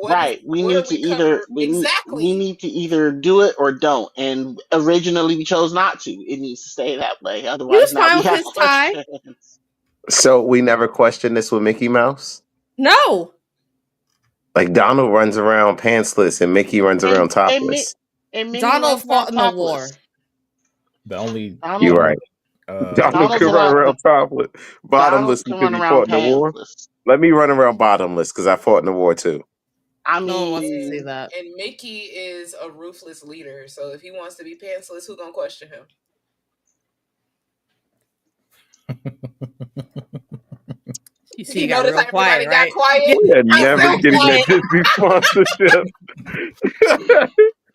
Right. We What need are to we cover? we Exactly. need to either do it or don't. And originally we chose not to. It needs to stay that way. He Otherwise, was now fine we with have his tie. questions. So we never questioned this with Mickey Mouse? No. Like Donald runs around pantsless and Mickey runs around topless. And Minnie Donald runs around fought in the war. topless. The only You're right. Donald Donald's can run allowed. around topless, Donald bottomless can because run he around fought in the war. pantsless. Let me run around bottomless because I fought in the war too. I No one wants to see mean, that. And Mickey is a ruthless leader, so if he wants to be pantsless, who gonna question him? You see, You got notice real how everybody quiet, right? got quiet? We are I'm never so getting a quiet. Disney sponsorship.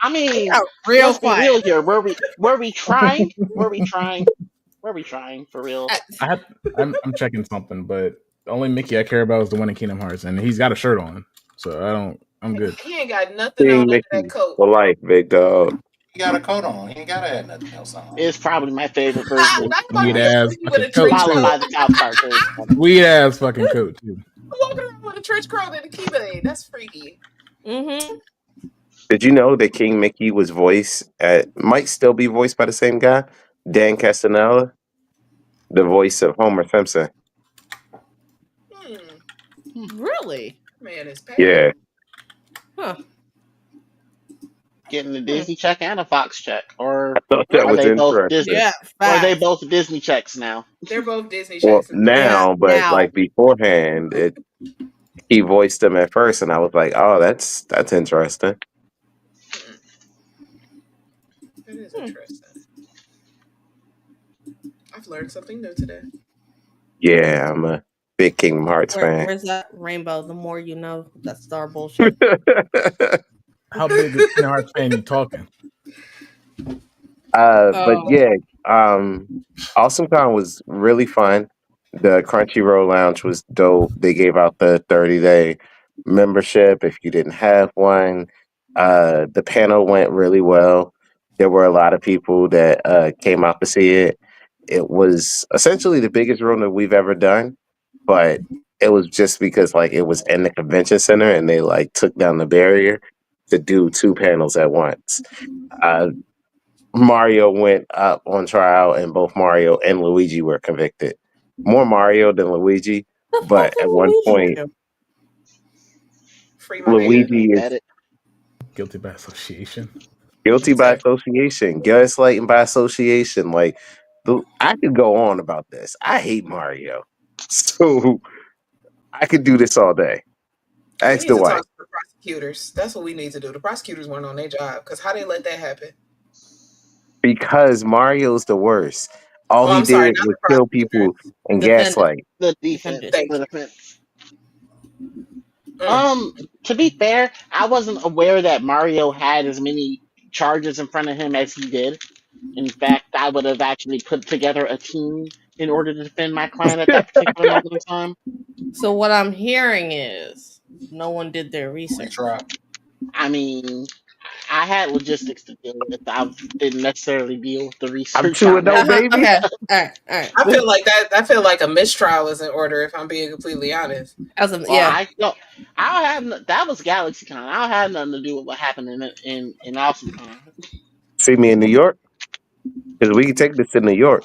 I mean, Got real let's be quiet. real here. Were we trying? Were we trying for real? I'm checking something, but the only Mickey I care about is the one in Kingdom Hearts, and he's got a shirt on, so I'm good. He ain't got nothing King on under that Mickey coat. for life, big dog. He got a coat on. He ain't gotta have nothing else on. It's probably my favorite version of Not Kingdom Weird Hearts, ass with a fucking trench coat followed too. by the South Park version. Weird ass fucking coat too. walking around with a trench coat and a keyblade. That's freaky. Mm-hmm. Did you know that King Mickey was might still be voiced by the same guy, Dan Castellaneta, the voice of Homer Simpson? Really? Man, it's paid. Yeah. Huh. Getting a Disney check and a Fox check, or I thought that are was they both interesting. Disney? Yeah, Or are they facts. both Disney checks now? They're both Disney Well, checks. now, but now. like beforehand, he voiced them at first, and I was like, "Oh, that's interesting." That is interesting. I've learned something new today. Yeah, I'm a big Kingdom Hearts fan. Where's that rainbow? The more you know. That star bullshit. How big a Kingdom Hearts fan you talking? But yeah, Awesome Con was really fun. The Crunchyroll Lounge was dope. They gave out the 30-day membership if you didn't have one. The panel went really well. There were a lot of people that came out to see it. It was essentially the biggest room that we've ever done, but it was just because like it was in the convention center and they like took down the barrier to do two panels at once. Mario went up on trial, and both Mario and Luigi were convicted. More Mario than Luigi, but at one point, Free my Luigi is Guilty by association. guilty by association, gaslighting by association. Like, I could go on about this. I hate Mario, so I could do this all day. We Ask need to the wife. talk to the prosecutors. That's what we need to do. The prosecutors weren't on their job because how they let that happen? Because Mario's the worst. All he I'm sorry, did not was the kill people and gaslight. The defense. The defense. Mm. To be fair, I wasn't aware that Mario had as many charges in front of him as he did. In fact, I would have actually put together a team in order to defend my client at that particular moment in time. So what I'm hearing is no one did their research. I mean, I had logistics to deal with. I didn't necessarily deal with the I'm research on 2-0, that. baby. Okay. All right. All right. I feel like that. I feel like a mistrial is in order. If I'm being completely honest. Well, Yeah. I don't. I don't have that was GalaxyCon. I don't have nothing to do with what happened in AwesomeCon. See me in New York? Because we can take this to New York.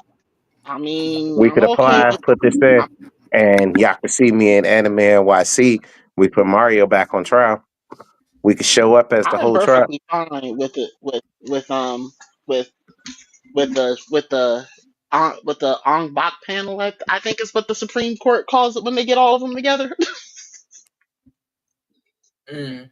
I mean, We I'm could okay apply, with. put this there, and y'all can see me in Anime NYC. We put Mario back on trial. We could show up as the I'm whole trial. perfectly fine with it with with the Ong Bak panel. I think is what the Supreme Court calls it when they get all of them together. Mm.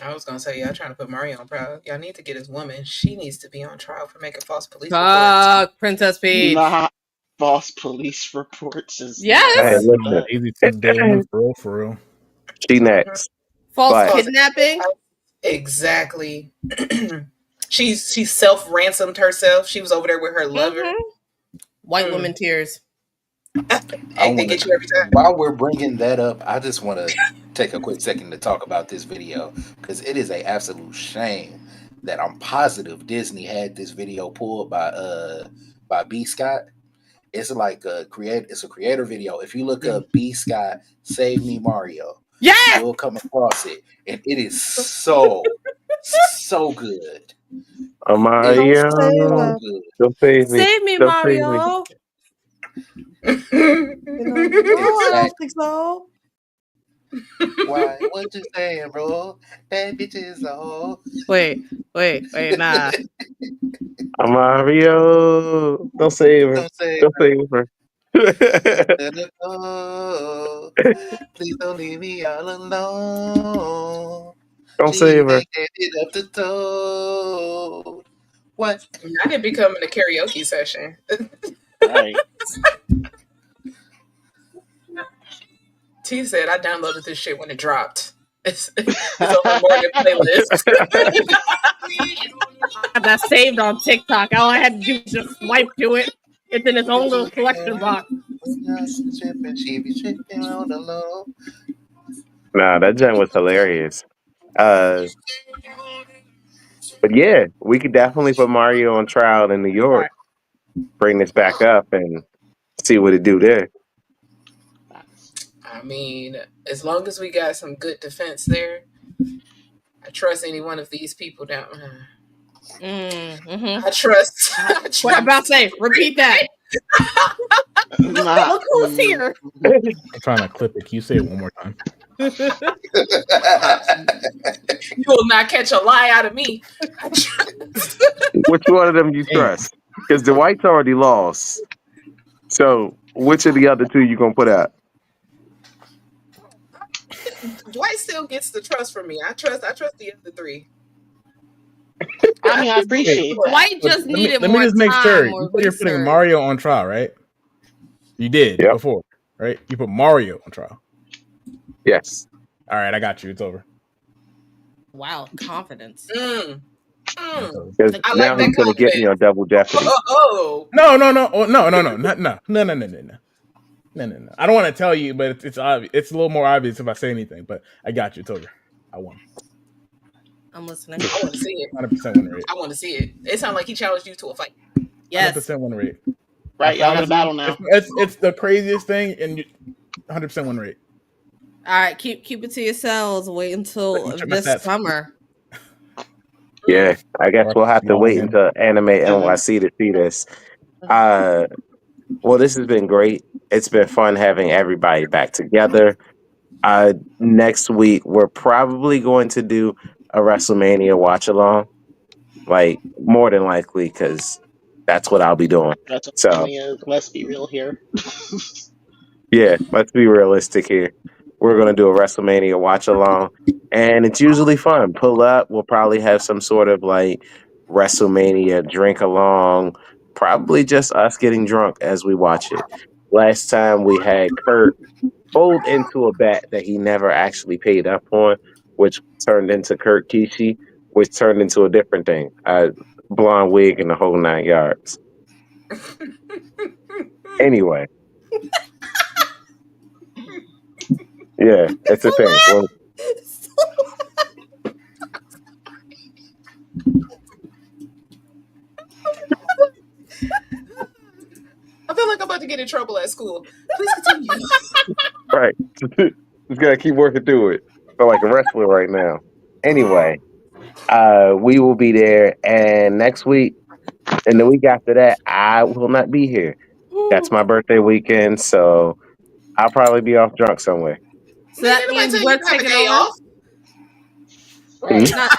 I was gonna say, y'all trying to put Mario on trial. Y'all need to get his woman. She needs to be on trial for making false police reports. Fuck Princess Peach. Not false police reports is Hey, Yes. listen. Easy since day one, for real. She next. False But kidnapping. Exactly. She self ransomed herself. She was over there with her lover. White woman tears. Hey, they get you every time. While we're bringing that up, I just want to take a quick second to talk about this video because it is an absolute shame that I'm positive Disney had this video pulled by B Scott. It's like it's a creator video. If you look up B Scott Save Me Mario, Yes. you'll come across it, and it is so good. Mario, So good. don't save me. Save me, Don't save me. Mario. No, I don't think so. Why? What you saying, bro? That bitch is all. Wait, nah. Mario, don't save her. Don't say Don't save her. oh, please don't leave me all alone. Don't She save her. ain't get it up the toe. What? I could be coming to karaoke session. right. T said I downloaded this shit when it dropped. It's on my Morgan playlist. I got that saved on TikTok. All I had to do was just swipe to it. It's in its own little collection box. She be tripping on the low. Nah, that joint was hilarious. But yeah, we could definitely put Mario on trial in New York. Bring this back up and see what it do there. I mean, as long as we got some good defense there, I trust any one of these people down. I trust. What I'm about to say? Repeat that. Look who's here. I'm trying to clip it. Can you say it one more time? You will not catch a lie out of me. Which one of them you trust? Because the White's already lost. So which of the other two you gonna put out? Dwight still gets the trust from me. I trust the other three. I mean, I appreciate that. Dwight just needed let more me just make time. sure. You said you're putting Mario on trial, right? You did before, right? You put Mario on trial. Yes. All right, I got you. It's over. Wow, confidence. Because I now like he's gonna get me on double jeopardy. Oh no, no. I don't want to tell you, but it's obvious. It's a little more obvious if I say anything. But I got you. It's over. I won. I'm listening. I want to see it. 100% win rate. I want to see it. It sounds like he challenged you to a fight. Yes. 100% win rate. Right, y'all in a battle now. It's the craziest thing, and 100% win rate. All right, keep it to yourselves. Wait until this summer. Yeah, I guess we'll have to wait until Anime NYC to see this. Well, this has been great. It's been fun having everybody back together. Next week, we're probably going to do a WrestleMania watch along. Like, more than likely, because that's what I'll be doing. So, let's be real here. yeah, let's be realistic here. We're going to do a WrestleMania watch along, and it's usually fun. Pull up. We'll probably have some sort of like WrestleMania drink along. Probably just us getting drunk as we watch it. Last time we had Kurt fold into a bet that he never actually paid up on, which turned into Kurt Kishi, which turned into a different thing. Blonde wig and the whole 9 yards. Anyway. Yeah, it's a thing. Well, get in trouble at school. Please continue. Right. Just gotta keep working through it. Feel like a wrestler right now. Anyway, we will be there, and next week and the week after that, I will not be here. That's my birthday weekend, so I'll probably be off drunk somewhere. So that Nobody means tell you we're to have a taking day over. off. Right. Not-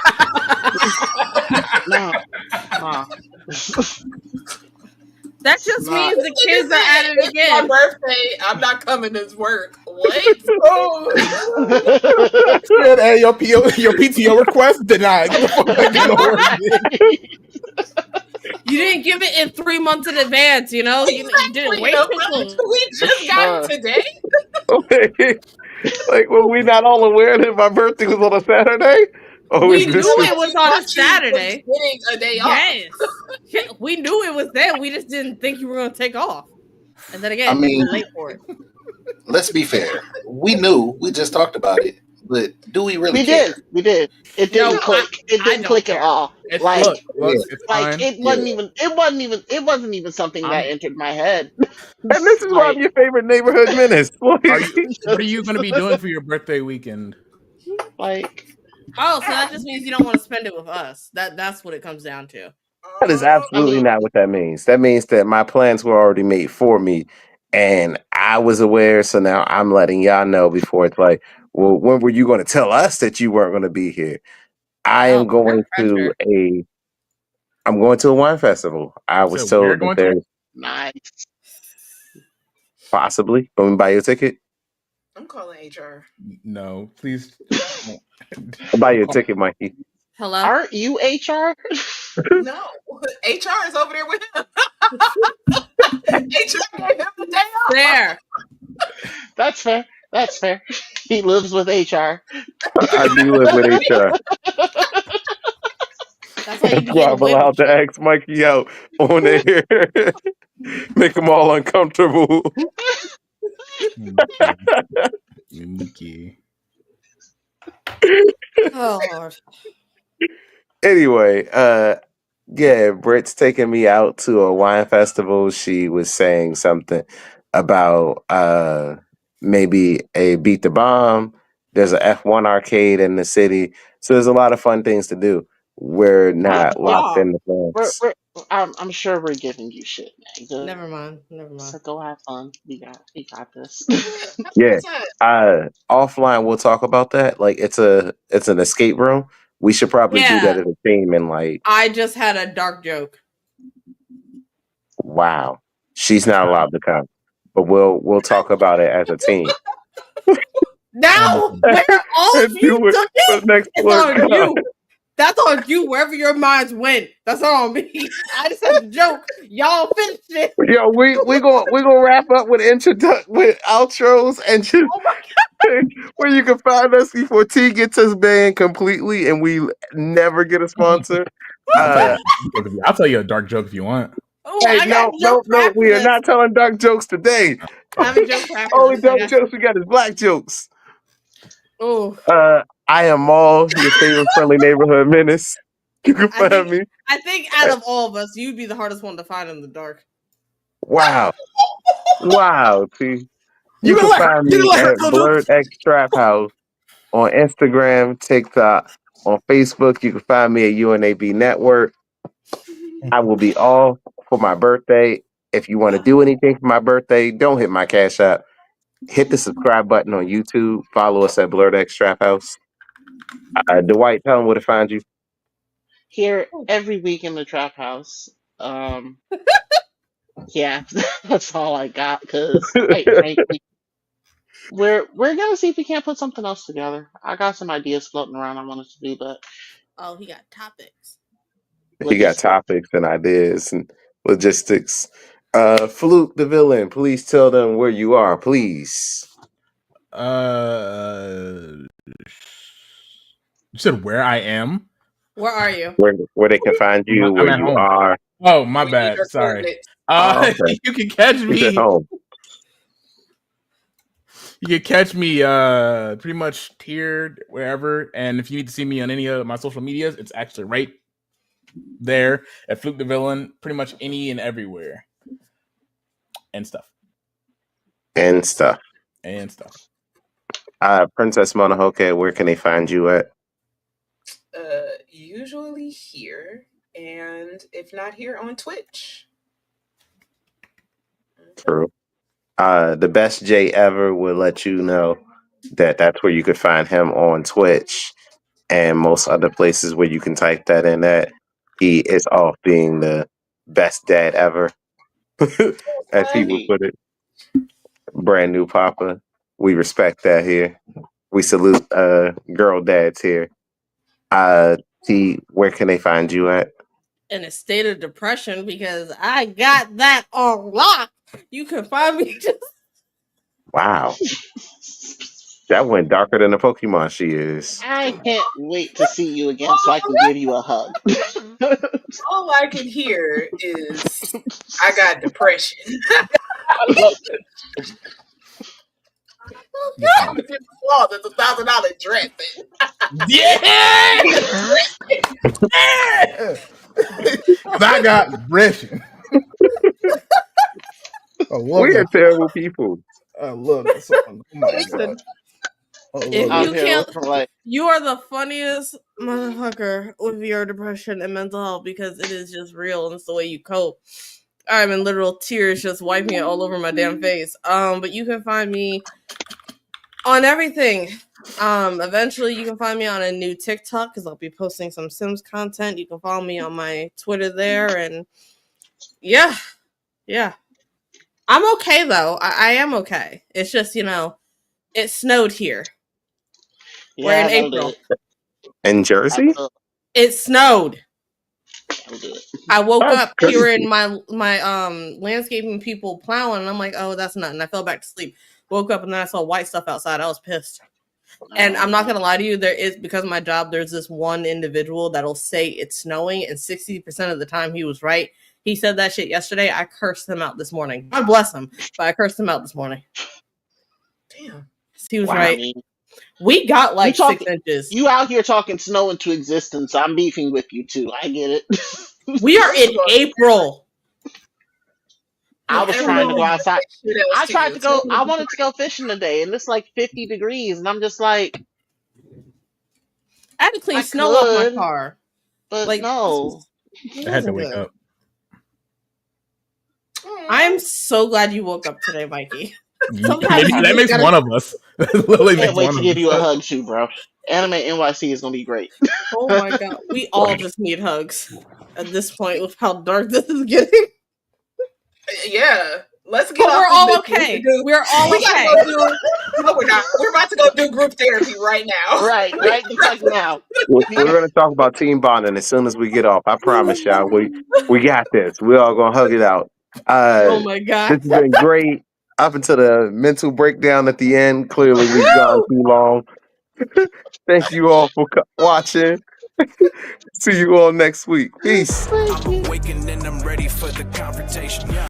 No. that just Nah. means the kids are at it It's my again. birthday. I'm not coming to work. What? Hey, your PTO request denied. Get the fuck back in the work. You didn't give it in 3 months in advance, you know? You didn't wait too soon. We just got it today. Like, were we not all aware that my birthday was on a Saturday? Or We was knew this it was on a Saturday. Getting a day Yes. We knew it was there. We just didn't think you were going to take off. And then again, I mean- you're late for it. Let's be fair. We knew. We just talked about it. But do we really We care? did. We did. It didn't No, click. It I didn't don't click at care. all. It's, Like, look, Yeah. it's like fine. it wasn't even something that entered my head. And this is why I'm your favorite neighborhood menace. What are you going to be doing for your birthday weekend? Like, Oh, so that just means you don't want to spend it with us. That's what it comes down to. That is absolutely not what that means. That means that my plans were already made for me, and I was aware. So now I'm letting y'all know before it's like, well, when were you going to tell us that you weren't going to be here? I'm going to a wine festival. I was So we're told that going there's nice. possibly. Let me buy you a ticket. I'm calling HR. No, please. I'll buy you a ticket, Mikey. Hello? Aren't you HR? No, HR is over there with him. HR gave him the day off. There. That's fair. That's fair. He lives with HR. I do live with HR. That's why you be That's why I'm getting away allowed with to ask Mikey out on air. Make them all uncomfortable. Mickey. Oh, Lord. Anyway, yeah, Britt's taking me out to a wine festival. She was saying something about maybe a Beat the Bomb. There's a F1 arcade in the city. So there's a lot of fun things to do. We're not locked in the plans. I'm sure we're giving you shit, man. Good. Never mind. So go have fun. We got this. Yeah. Offline we'll talk about that. Like it's an escape room. We should probably do that as a team and like I just had a dark joke. wow. She's not allowed to come. But we'll talk about it as a team. Now, where all of you took it, it's on you. That's on you, wherever your minds went. That's all on me. I just had a joke. Y'all finished it. Yo, we gonna wrap up with with outros and just where you can find us before T gets us banned completely and we never get a sponsor. I'll tell you a dark joke if you want. Oh, hey, no, we are not telling dark jokes today. I have a joke after Only this, dark jokes we got is black jokes. Oh. I am Maul, your favorite friendly neighborhood menace. You can find me. I think out of all of us, you'd be the hardest one to find in the dark. Wow. Wow, T. You can find me at BlerdxTrapHouse on Instagram, TikTok, on Facebook. You can find me at UNAB Network. I will be off for my birthday. If you want to do anything for my birthday, don't hit my Cash App. Hit the subscribe button on YouTube. Follow us at BlerdxTrapHouse. Dwight, tell them where to find you. Here every week in the trap house. Yeah, that's all I got. Cause quite frankly, we're gonna see if we can't put something else together. I got some ideas floating around I wanted to do, but he got topics. He got topics and ideas and logistics. Fluke the villain, please tell them where you are, please. You said where I am? Where are you? Where they can find you, where you are. Oh, my bad. Sorry. Okay. You can catch me. At home. You can catch me pretty much tiered wherever. And if you need to see me on any of my social medias, it's actually right there at Fluke the Villain, pretty much any and everywhere. And stuff. and stuff. Princess Mononoke, where can they find you at? Usually here, and if not here, on Twitch. True. The best J ever will let you know that that's where you could find him on Twitch and most other places where you can type that in. That he is off being the best dad ever, as he would put it. Brand new papa. We respect that here. We salute girl dads here. T, where can they find you at? In a state of depression because I got that on lock. You can find me just. Wow. That went darker than the Pokemon she is. I can't wait to see you again so I can give you a hug. All I can hear is I got depression. I love it. I'm in the closet, it's $1,000 dressing. I got depression. We are terrible people. I love that song. Oh my god. If you can't, you are the funniest motherfucker with your depression and mental health because it is just real and it's the way you cope. I'm in literal tears just wiping it all over my damn face. But you can find me on everything. Eventually you can find me on a new TikTok because I'll be posting some Sims content. You can follow me on my Twitter there, and yeah. I'm okay though. I am okay. It's just, it snowed here. Yeah, we're in April. In Jersey? It snowed. I woke up hearing my landscaping people plowing, and I'm like, oh, that's nothing. I fell back to sleep. Woke up and then I saw white stuff outside. I was pissed. And I'm not gonna lie to you, there is, because of my job, there's this one individual that'll say it's snowing, and 60% of the time he was right. He said that shit yesterday. I cursed him out this morning. God bless him, but I cursed him out this morning. Damn. He was right. We got like 6 inches. You out here talking snow into existence. I'm beefing with you too. I get it. We are in April. I was trying to go outside. I wanted to go fishing today, and it's like 50 degrees, and I'm just like, I had to clean snow off my car. But like, no. I had to wake up. I'm so glad you woke up today, Mikey. That makes one of us. I can't wait to give you a hug too, bro. Anime NYC is gonna be great. Oh my god, we all just need hugs at this point with how dark this is getting. Yeah, let's get. But we're all okay. We're all okay. No, we're not. We're about to go do group therapy right now. Right now. We're going to talk about team bonding as soon as we get off. I promise y'all, we got this. We're all gonna hug it out. Oh my god, this has been great. Up until the mental breakdown at the end, clearly we've gone too long. Thank you all for watching. See you all next week. Peace. I'm awakened and I'm ready for the confrontation.